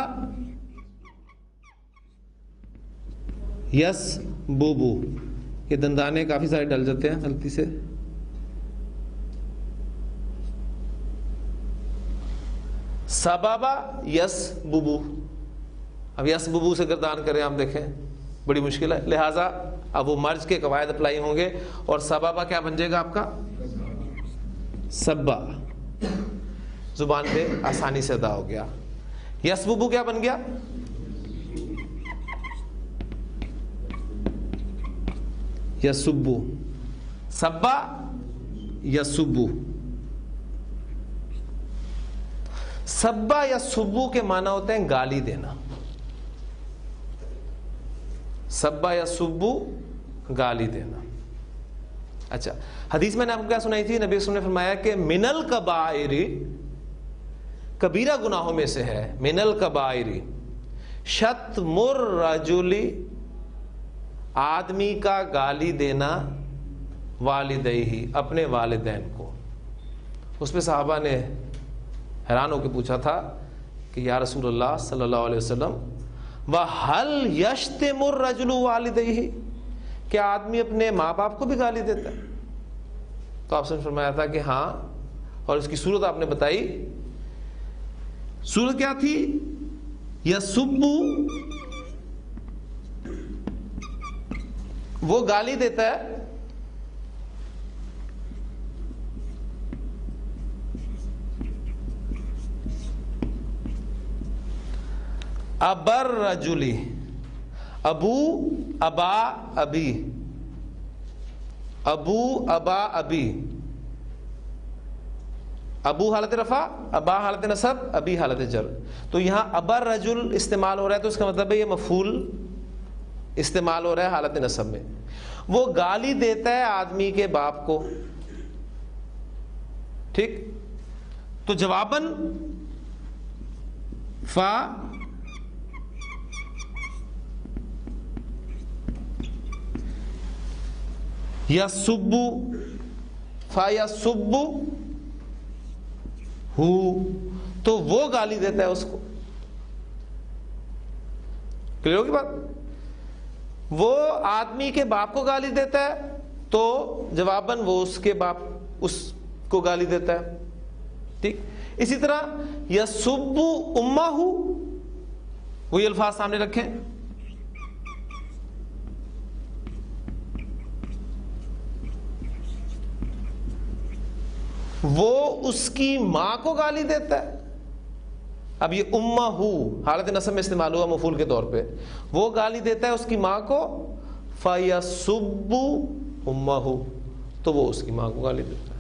یس بوبو، یہ دندانے کافی سارے ڈل جاتے ہیں غلطی سے. سبابا یس بوبو، اب یس بوبو سے گردان کریں آپ دیکھیں بڑی مشکل ہے. لہٰذا اب وہ مرج کے قواعد اپلائی ہوں گے اور سبابا کیا بن جائے گا آپ کا؟ سبا، زبان پہ آسانی سے ادا ہو گیا. یس بوبو کیا بن گیا؟ یسبو. سبا یسبو. سبا یا سبو کے معنی ہوتے ہیں گالی دینا. سبا یا سبو گالی دینا. اچھا، حدیث میں نے آپ کو کیا سنائی تھی؟ نبی صلی اللہ علیہ وسلم نے فرمایا کہ من الکبائر، کبیرہ گناہوں میں سے ہے، من الکبائر شتم الرجل، آدمی کا گالی دینا، والدیہ، اپنے والدین کو. اس پہ صحابہ نے حیران ہو کے پوچھا تھا کہ یا رسول اللہ صلی اللہ علیہ وسلم وَهَلْ يَشْتِمُ الرَّجُلُ وَالِدَيْهِ، کیا آدمی اپنے ماں باپ کو بھی گالی دیتا ہے؟ تو آپ سے فرمایا تھا کہ ہاں، اور اس کی صورت آپ نے بتائی. صورت کیا تھی؟ یسبو، وہ گالی دیتا ہے ابر رجلی، ابو ابا ابی، ابو ابا ابی، ابو حالت رفع، ابا حالت نصب، ابی حالت جر. تو یہاں ابر رجل استعمال ہو رہا ہے تو اس کا مطلب ہے یہ مفعول استعمال ہو رہا ہے حالت نصب میں. وہ گالی دیتا ہے آدمی کے باپ کو. ٹھیک، تو جواباً فا یسبو، فا یسبو ہو، تو وہ گالی دیتا ہے اس کو. کلیئر ہوگی بات؟ وہ آدمی کے باپ کو گالی دیتا ہے تو جواباً وہ اس کے باپ اس کو گالی دیتا ہے. ٹھیک، اسی طرح یسبو امہ، وہی الفاظ سامنے رکھیں. وہ اس کی ماں کو گالی دیتا ہے. اب یہ امہ ہو حالت نصب میں استعمال ہوا مفعول کے طور پہ. وہ گالی دیتا ہے اس کی ماں کو، فَيَسُبُّ أُمَّهُ، تو وہ اس کی ماں کو گالی دیتا ہے.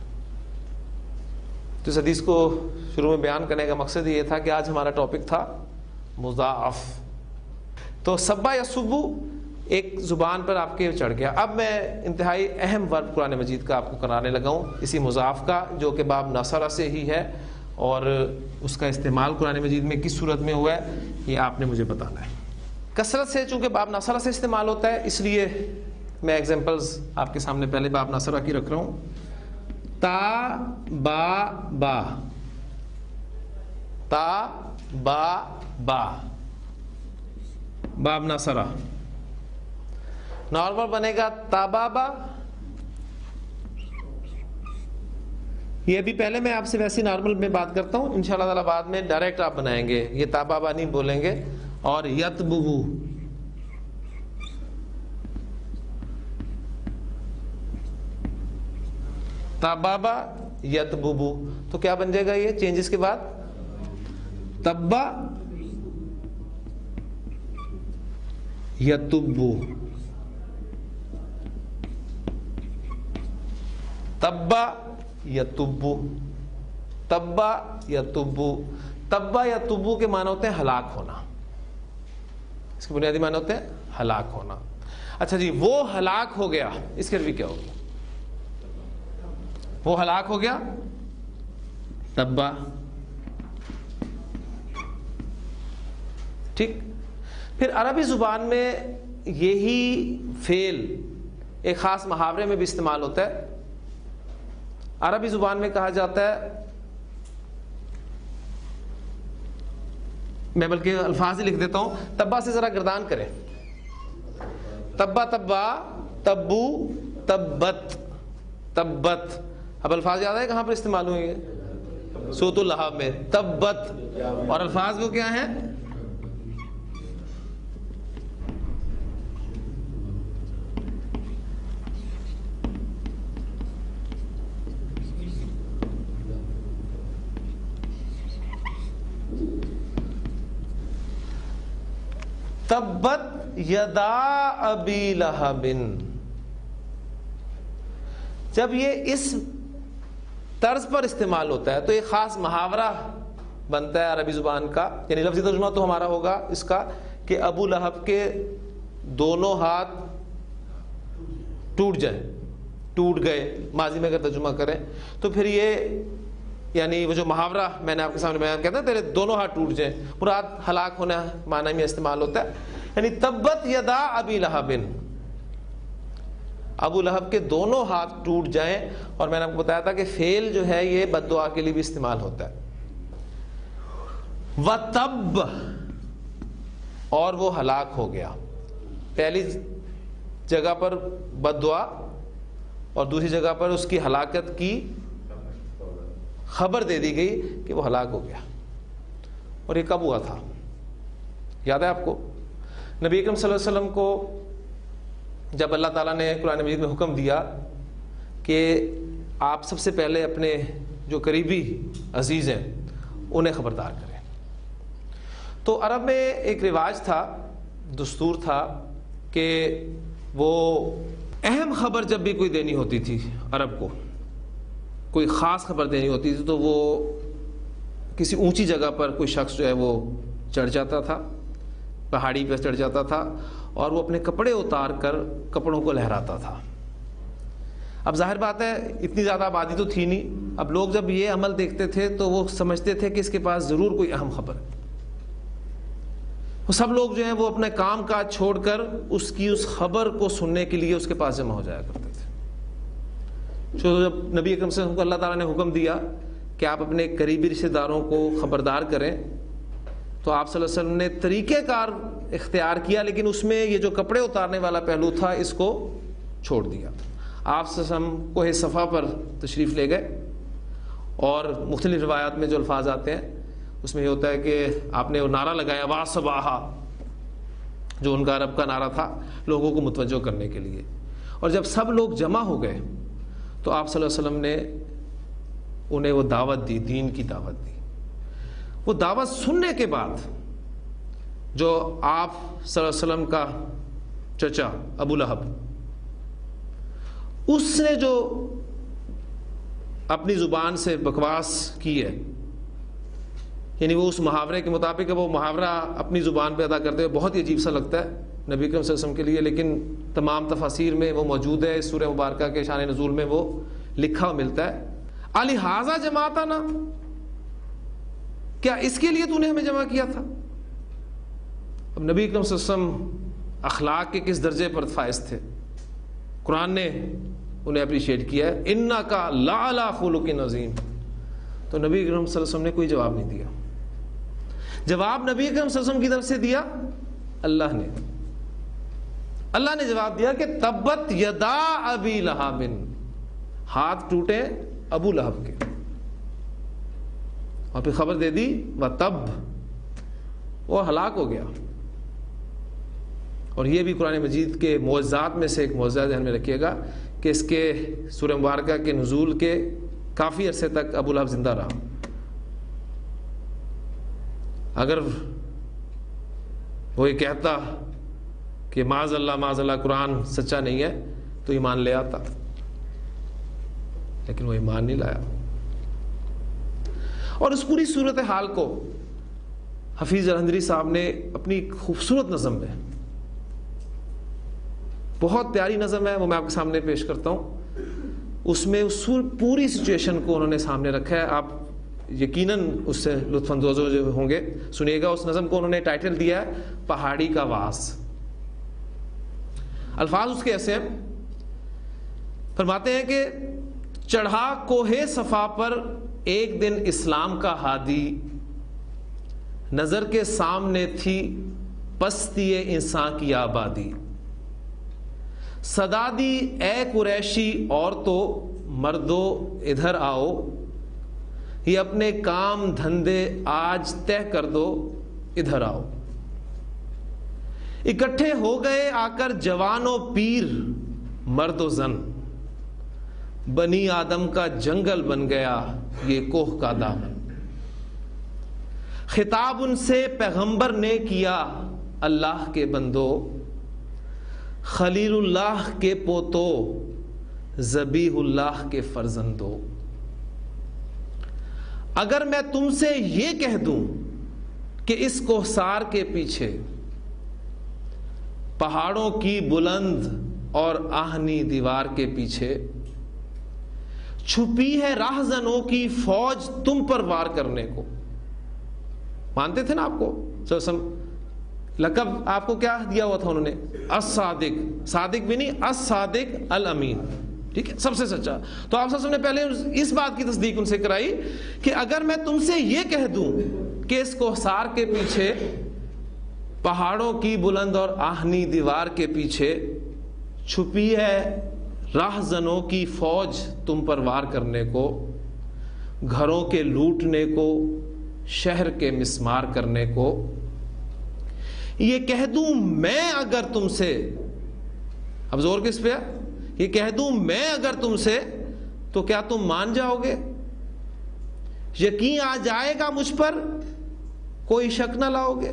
تو اس حدیث کو شروع میں بیان کرنے کا مقصد یہ تھا کہ آج ہمارا ٹاپک تھا مضاعف. تو سبا یا سبو ایک زبان پر آپ کے چڑھ گیا. اب میں انتہائی اہم ورب قرآن مجید کا آپ کو کرانے لگا ہوں, اسی مضاعف کا, جو کہ باب نصرہ سے ہی ہے, اور اس کا استعمال قرآن مجید میں کس صورت میں ہوا ہے یہ آپ نے مجھے بتانا ہے. کثرت سے چونکہ باب نصرہ سے استعمال ہوتا ہے, اس لیے میں ایگزامپلز آپ کے سامنے پہلے باب نصرہ کی رکھ رہا ہوں. تا با با, تا با با, باب نصرہ. نارمل بنے گا تابابا. یہ ابھی پہلے میں آپ سے ویسی نارمل میں بات کرتا ہوں, انشاءاللہ تعالی بعد میں ڈائریکٹ آپ بنائیں گے, یہ تابابا نہیں بولیں گے. اور یتببو, تابابا یتببو, تو کیا بن جائے گا یہ چینجز کے بعد؟ تبا یتبو, تبا یتبو, تبا یتبو. تبا یتبو کے معنی ہوتے ہیں ہلاک ہونا, اس کے بنیادی معنی ہوتے ہیں ہلاک ہونا. اچھا جی, وہ ہلاک ہو گیا, اس کے عربی کیا ہوگا؟ وہ ہلاک ہو گیا تبا. ٹھیک. پھر عربی زبان میں یہی فعل ایک خاص محاورے میں بھی استعمال ہوتا ہے. عربی زبان میں کہا جاتا ہے, میں بلکہ الفاظ ہی لکھ دیتا ہوں, تبا سے ذرا گردان کریں. تبا تبا, تبو تبت, تبت. اب الفاظ یاد ہے کہاں پر استعمال ہوئیں گے؟ سورۃ اللہب میں تبت. اور الفاظ وہ کیا ہیں؟ تبت یدا ابی لہب. جب یہ اس طرز پر استعمال ہوتا ہے تو ایک خاص محاورہ بنتا ہے عربی زبان کا, یعنی لفظی ترجمہ تو ہمارا ہوگا اس کا کہ ابو لہب کے دونوں ہاتھ ٹوٹ جائیں, ٹوٹ گئے, ماضی میں اگر ترجمہ کریں تو پھر یہ یعنی وہ جو محاورہ میں نے آپ کے سامنے بیان کیا تھا, تیرے دونوں ہاتھ ٹوٹ جائیں, مراد ہلاک ہونا معنی میں استعمال ہوتا ہے. یعنی تبت یدا ابی لہب, ابو لہب کے دونوں ہاتھ ٹوٹ جائیں. اور میں نے آپ کو بتایا تھا کہ فعل جو ہے یہ بد دعا کے لیے بھی استعمال ہوتا ہے. وَتَبَّ, اور وہ ہلاک ہو گیا. پہلی جگہ پر بد دعا اور دوسری جگہ پر اس کی ہلاکت کی خبر دے دی گئی کہ وہ ہلاک ہو گیا. اور یہ کب ہوا تھا یاد ہے آپ کو؟ نبی اکرم صلی اللہ علیہ وسلم کو جب اللہ تعالیٰ نے قرآن مجید میں حکم دیا کہ آپ سب سے پہلے اپنے جو قریبی عزیز ہیں انہیں خبردار کریں, تو عرب میں ایک رواج تھا, دستور تھا کہ وہ اہم خبر جب بھی کوئی دینی ہوتی تھی عرب کو, کوئی خاص خبر دینی ہوتی تھی, تو وہ کسی اونچی جگہ پر کوئی شخص جو ہے وہ چڑھ جاتا تھا, پہاڑی پہ چڑھ جاتا تھا, اور وہ اپنے کپڑے اتار کر کپڑوں کو لہراتا تھا. اب ظاہر بات ہے اتنی زیادہ آبادی تو تھی نہیں, اب لوگ جب یہ عمل دیکھتے تھے تو وہ سمجھتے تھے کہ اس کے پاس ضرور کوئی اہم خبر ہے. وہ سب لوگ جو ہیں وہ اپنے کام کاج چھوڑ کر اس خبر کو سننے کے لیے اس کے پاس جمع ہو جایا کرتے تھے. تو جب نبی اکرم صلی اللہ علیہ وسلم کو اللہ تعالیٰ نے حکم دیا کہ آپ اپنے قریبی رشتہ داروں کو خبردار کریں, تو آپ صلی اللہ علیہ وسلم نے طریقہ کار اختیار کیا, لیکن اس میں یہ جو کپڑے اتارنے والا پہلو تھا اس کو چھوڑ دیا. آپ صلی اللہ علیہ وسلم کوہ صفا پر تشریف لے گئے, اور مختلف روایات میں جو الفاظ آتے ہیں اس میں یہ ہوتا ہے کہ آپ نے وہ نعرہ لگایا وا صباحا, جو ان کا عرب کا نعرہ تھا لوگوں کو متوجہ کرنے کے لیے. اور جب سب لوگ جمع ہو گئے تو آپ صلی اللہ علیہ وسلم نے انہیں وہ دعوت دی, دین کی دعوت دی. وہ دعوت سننے کے بعد جو آپ صلی اللہ علیہ وسلم کا چچا ابو لہب, اس نے جو اپنی زبان سے بکواس کی ہے، یعنی وہ اس محاورے کے مطابق وہ محاورہ اپنی زبان پہ ادا کرتے ہوئے بہت ہی عجیب سا لگتا ہے نبی کریم صلی اللہ علیہ وسلم کے لیے، لیکن تمام تفاسیر میں وہ موجود ہے، اس سورہ مبارکہ کے شان نزول میں وہ لکھا ہوا ملتا ہے۔ الہٰذا جمعتنا، کیا اس کے لیے تو نے ہمیں جمع کیا تھا؟ اب نبی کریم صلی اللہ علیہ وسلم اخلاق کے کس درجے پر فائز تھے، قرآن نے انہیں اپریشیٹ کیا ہے، انک لعلی خلق عظیم۔ تو نبی کریم صلی اللہ علیہ وسلم نے کوئی جواب نہیں دیا، جواب نبی کریم صلی اللہ علیہ وسلم کی طرف سے دیا اللہ نے جواب دیا کہ تبت یدا ابی لہب، ہاتھ ٹوٹے ابو لہب کے، اور پھر خبر دے دی وَتَبْ، وہ ہلاک ہو گیا۔ اور یہ بھی قرآن مجید کے معجزات میں سے ایک معجزہ ذہن میں رکھیے گا کہ اس کے سورہ مبارکہ کے نزول کے کافی عرصے تک ابو لہب زندہ رہا۔ اگر وہ یہ کہتا کہ معاذ اللہ قرآن سچا نہیں ہے تو ایمان لے آتا، لیکن وہ ایمان نہیں لایا۔ اور اس پوری صورتحال کو حفیظ جلندھری صاحب نے اپنی خوبصورت نظم میں، بہت پیاری نظم ہے، وہ میں آپ کے سامنے پیش کرتا ہوں، اس میں اس پوری سچویشن کو انہوں نے سامنے رکھا ہے۔ آپ یقیناً اس سے لطف اندوز ہوں گے، سنیے گا۔ اس نظم کو انہوں نے ٹائٹل دیا ہے پہاڑی کا واس۔ الفاظ اس کے ایسے ہیں، فرماتے ہیں کہ چڑھا کوہ صفا پر ایک دن اسلام کا ہادی، نظر کے سامنے تھی پستی انسان کی آبادی، صدا دی اے قریشی عورتوں مردو ادھر آؤ، یہ اپنے کام دھندے آج طے کر دو ادھر آؤ۔ اکٹھے ہو گئے آ کر جوان و پیر مرد و زن، بنی آدم کا جنگل بن گیا یہ کوہ کا دامن۔ خطاب ان سے پیغمبر نے کیا اللہ کے بندو، خلیل اللہ کے پوتو ذبیح اللہ کے فرزندو۔ اگر میں تم سے یہ کہہ دوں کہ اس کوہسار کے پیچھے پہاڑوں کی بلند اور آہنی دیوار کے پیچھے چھپی ہے راہزنوں کی فوج تم پر وار کرنے کو، مانتے تھے نا آپ کو لقب آپ کو کیا دیا ہوا تھا انہوں نے؟ الصادق، صادق بھی نہیں، الصادق الامین، ٹھیک ہے، سب سے سچا۔ تو آپ نے پہلے اس بات کی تصدیق ان سے کرائی کہ اگر میں تم سے یہ کہہ دوں کہ اس کوہسار کے پیچھے پہاڑوں کی بلند اور آہنی دیوار کے پیچھے چھپی ہے راہزنوں کی فوج تم پر وار کرنے کو، گھروں کے لوٹنے کو، شہر کے مسمار کرنے کو، یہ کہہ دوں میں اگر تم سے، اب زور کس پہ ہے، یہ کہہ دوں میں اگر تم سے تو کیا تم مان جاؤ گے؟ یقین آ جائے گا مجھ پر، کوئی شک نہ لاؤ گے؟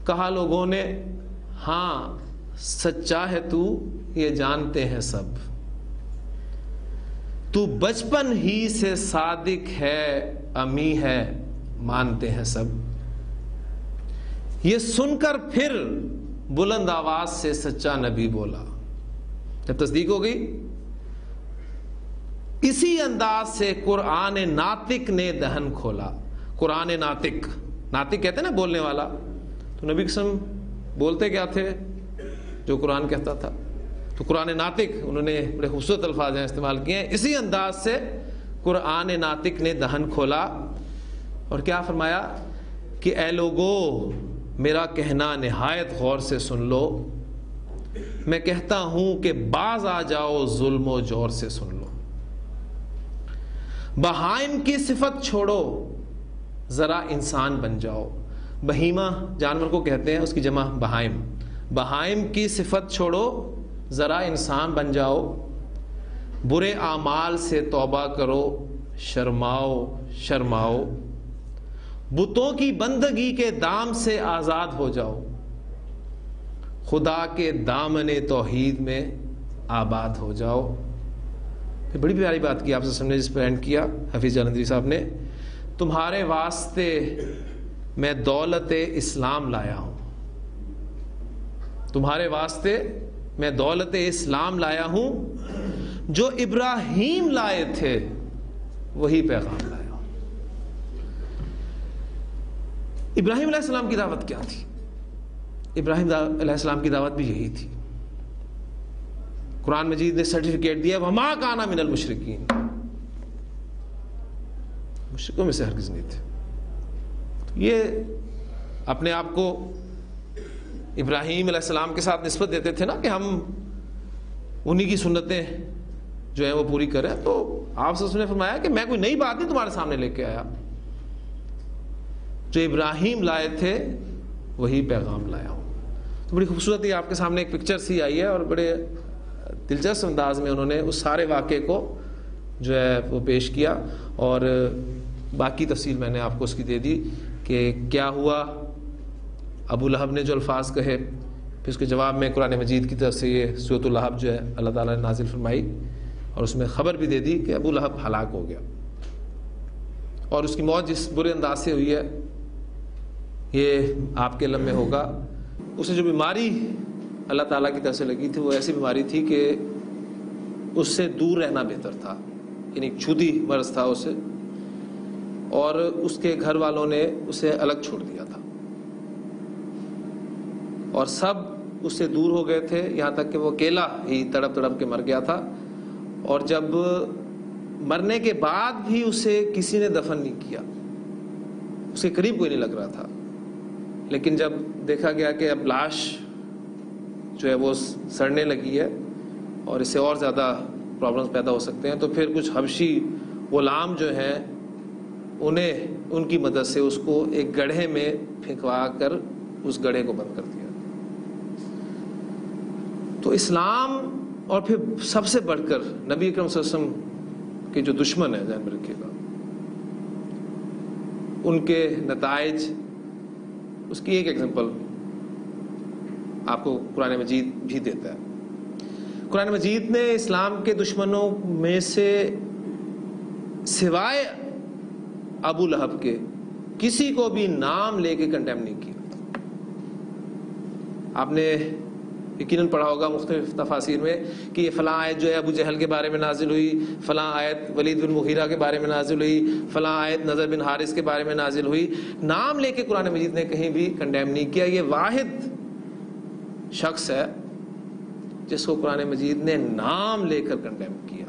کہا لوگوں نے ہاں سچا ہے تو، یہ جانتے ہیں سب، تو بچپن ہی سے صادق ہے امی ہے مانتے ہیں سب۔ یہ سن کر پھر بلند آواز سے سچا نبی بولا، جب تصدیق ہو گئی اسی انداز سے قرآن ناطق نے دہن کھولا۔ قرآن ناطق، ناطق کہتے ہیں نا بولنے والا، تو نبی قسم بولتے کیا تھے؟ جو قرآن کہتا تھا۔ تو قرآن ناطق انہوں نے بڑے خوبصورت الفاظ استعمال کیے ہیں، اسی انداز سے قرآن ناطق نے دہن کھولا اور کیا فرمایا کہ اے لوگو میرا کہنا نہایت غور سے سن لو، میں کہتا ہوں کہ باز آ جاؤ ظلم و جور سے سن لو، بہائم کی صفت چھوڑو ذرا انسان بن جاؤ۔ بہیمہ جانور کو کہتے ہیں، اس کی جمع بہائم۔ بہائم کی صفت چھوڑو ذرا انسان بن جاؤ، برے اعمال سے توبہ کرو شرماؤ شرماؤ، بتوں کی بندگی کے دام سے آزاد ہو جاؤ، خدا کے دامن توحید میں آباد ہو جاؤ۔ یہ بڑی پیاری بات کی آپ سے سمجھنے جس پہ اینڈ کیا حفیظ جالندھری صاحب نے, تمہارے واسطے میں دولت اسلام لایا ہوں, تمہارے واسطے میں دولت اسلام لایا ہوں, جو ابراہیم لائے تھے وہی پیغام لایا ہوں. ابراہیم علیہ السلام کی دعوت کیا تھی؟ ابراہیم علیہ السلام کی دعوت بھی یہی تھی. قرآن مجید نے سرٹیفکیٹ دیا وما کانا من المشرکین, مشرکوں میں سے ہرگز نہیں تھے. یہ اپنے آپ کو ابراہیم علیہ السلام کے ساتھ نسبت دیتے تھے نا کہ ہم انہی کی سنتیں جو ہیں وہ پوری کریں. تو آپ سے نے فرمایا کہ میں کوئی نئی بات نہیں تمہارے سامنے لے کے آیا, جو ابراہیم لائے تھے وہی پیغام لایا ہوں. تو بڑی خوبصورت ہی آپ کے سامنے ایک پکچر سی آئی ہے, اور بڑے دلچسپ انداز میں انہوں نے اس سارے واقعے کو جو ہے وہ پیش کیا, اور باقی تفصیل میں نے آپ کو اس کی دے دی کہ کیا ہوا. ابو لہب نے جو الفاظ کہے, پھر اس کے جواب میں قرآن مجید کی طرف سے یہ سورۃ اللہب جو ہے اللہ تعالیٰ نے نازل فرمائی, اور اس میں خبر بھی دے دی کہ ابو لہب ہلاک ہو گیا, اور اس کی موت جس برے انداز سے ہوئی ہے یہ آپ کے علم میں ہوگا. اسے جو بیماری اللہ تعالیٰ کی طرف سے لگی تھی وہ ایسی بیماری تھی کہ اس سے دور رہنا بہتر تھا, یعنی ایک چھوتی مرض تھا اسے, اور اس کے گھر والوں نے اسے الگ چھوڑ دیا تھا, اور سب اس سے دور ہو گئے تھے, یہاں تک کہ وہ اکیلا ہی تڑپ تڑپ کے مر گیا تھا. اور جب مرنے کے بعد بھی اسے کسی نے دفن نہیں کیا, اس کے قریب کوئی نہیں لگ رہا تھا. لیکن جب دیکھا گیا کہ اب لاش جو ہے وہ سڑنے لگی ہے اور اس سے اور زیادہ پرابلمس پیدا ہو سکتے ہیں, تو پھر کچھ حبشی غلام جو ہیں انہیں ان کی مدد سے اس کو ایک گڑھے میں پھینکوا کر اس گڑھے کو بند کر دیا. تو اسلام, اور پھر سب سے بڑھ کر نبی اکرم صلی اللہ علیہ وسلم کے جو دشمن ہیں, ذہن میں رکھیے گا, ان کے نتائج, اس کی ایک ایگزامپل آپ کو قرآن مجید بھی دیتا ہے. قرآن مجید نے اسلام کے دشمنوں میں سے سوائے ابو لہب کے کسی کو بھی نام لے کے کنڈیم نہیں کیا. آپ نے یقیناً پڑھا ہوگا مختلف تفاسیر میں کہ یہ فلاں آیت جو ہے ابو جہل کے بارے میں نازل ہوئی, فلاں آیت ولید بن مغیرہ کے بارے میں نازل ہوئی, فلاں آیت نضر بن حارث کے بارے میں نازل ہوئی. نام لے کے قرآن مجید نے کہیں بھی کنڈیم نہیں کیا. یہ واحد شخص ہے جس کو قرآن مجید نے نام لے کر کنڈیم کیا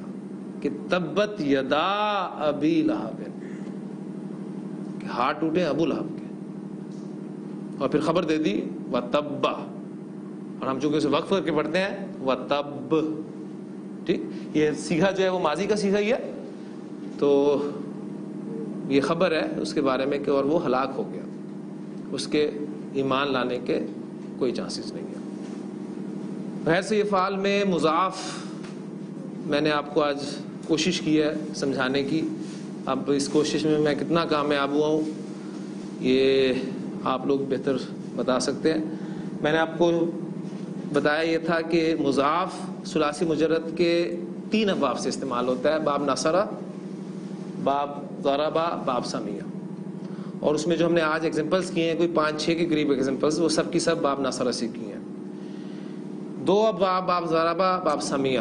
کہ تبت یدا ابی لہب, کہ ہاتھ ٹوٹے ابو لہب کے, اور پھر خبر دے دی وَتَبَّ, اور ہم چونکہ اسے وقف کر کے پڑھتے ہیں وَتَبَّ, ٹھیک, یہ سیغہ جو ہے وہ ماضی کا سیغہ ہی ہے, تو یہ خبر ہے اس کے بارے میں کہ اور وہ ہلاک ہو گیا, اس کے ایمان لانے کے کوئی چانسز نہیں ہے. غیر سے یہ فعال میں مضاف میں نے آپ کو آج کوشش کی ہے سمجھانے کی. اب اس کوشش میں میں کتنا کامیاب ہوا ہوں یہ آپ لوگ بہتر بتا سکتے ہیں. میں نے آپ کو بتایا یہ تھا کہ مضاف ثلاثی مجرد کے 3 ابواب سے استعمال ہوتا ہے, باب نصرہ, باب ضربہ, باب سمیہ. اور اس میں جو ہم نے آج ایگزامپلس کیے ہیں کوئی 5-6 کے قریب ایگزامپلس, وہ سب کی سب باب نصرہ سے کی ہیں. 2 ابواب باب ضربہ, باب سمیہ,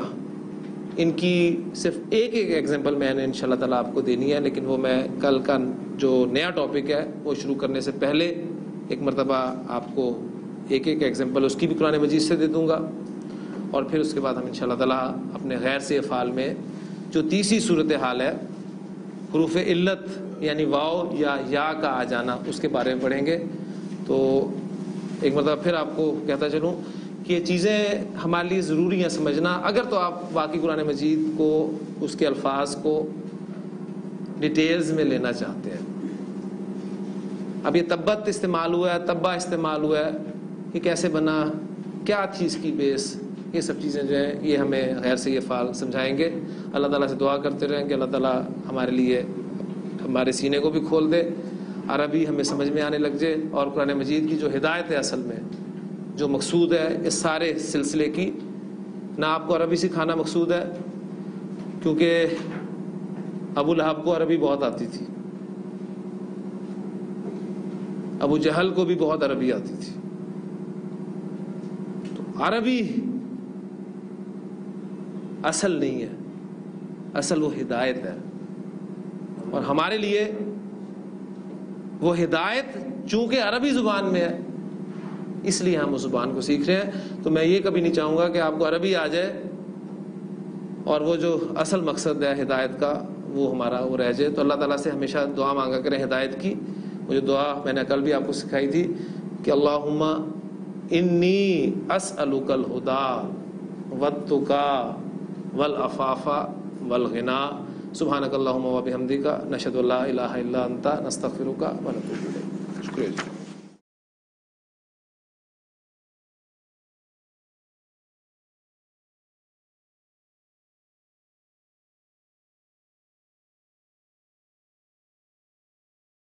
ان کی صرف ایک ایگزامپل میں نے انشاءاللہ تعالیٰ آپ کو دینی ہے, لیکن وہ میں کل کا جو نیا ٹاپک ہے وہ شروع کرنے سے پہلے ایک مرتبہ آپ کو ایک ایگزامپل اس کی بھی قرآن مجید سے دے دوں گا. اور پھر اس کے بعد ہم انشاءاللہ تعالیٰ اپنے غیر سے افعال میں جو تیسری صورتحال ہے, حروف علت یعنی واو یا کا آ جانا, اس کے بارے میں پڑھیں گے. تو ایک مرتبہ پھر آپ کو کہتا چلوں کہ یہ چیزیں ہمارے لیے ضروری ہیں سمجھنا, اگر تو آپ واقعی قرآن مجید کو, اس کے الفاظ کو ڈیٹیلز میں لینا چاہتے ہیں. اب یہ تبت استعمال ہوا ہے, تبا استعمال ہوا ہے, یہ کیسے بنا, کیا تھی اس کی بیس, یہ سب چیزیں جو ہیں یہ ہمیں غیر سے یہ فعال سمجھائیں گے. اللہ تعالیٰ سے دعا کرتے رہیں کہ اللہ تعالیٰ ہمارے لیے ہمارے سینے کو بھی کھول دے, عربی ہمیں سمجھ میں آنے لگ جائے, اور قرآن مجید کی جو ہدایت ہے اصل میں جو مقصود ہے اس سارے سلسلے کی, نہ آپ کو عربی سکھانا مقصود ہے, کیونکہ ابو لہب کو عربی بہت آتی تھی، ابو جہل کو بھی بہت عربی آتی تھی. تو عربی اصل نہیں ہے، اصل وہ ہدایت ہے. اور ہمارے لیے وہ ہدایت چونکہ عربی زبان میں ہے اس لیے ہم اس زبان کو سیکھ رہے ہیں. تو میں یہ کبھی نہیں چاہوں گا کہ آپ کو عربی آ جائے اور وہ جو اصل مقصد ہے ہدایت کا وہ ہمارا وہ رہ جائے. تو اللہ تعالیٰ سے ہمیشہ دعا مانگا کریں ہدایت کی. وہ جو دعا میں نے کل بھی آپ کو سکھائی تھی کہ اللہم انی اسألک الہدی والتقی والعفاف والغنی سبحانک اللہم وبحمدک نشہد ان لا الہ الا انت نستغفرک ونتوب الیک. شکریہ جی.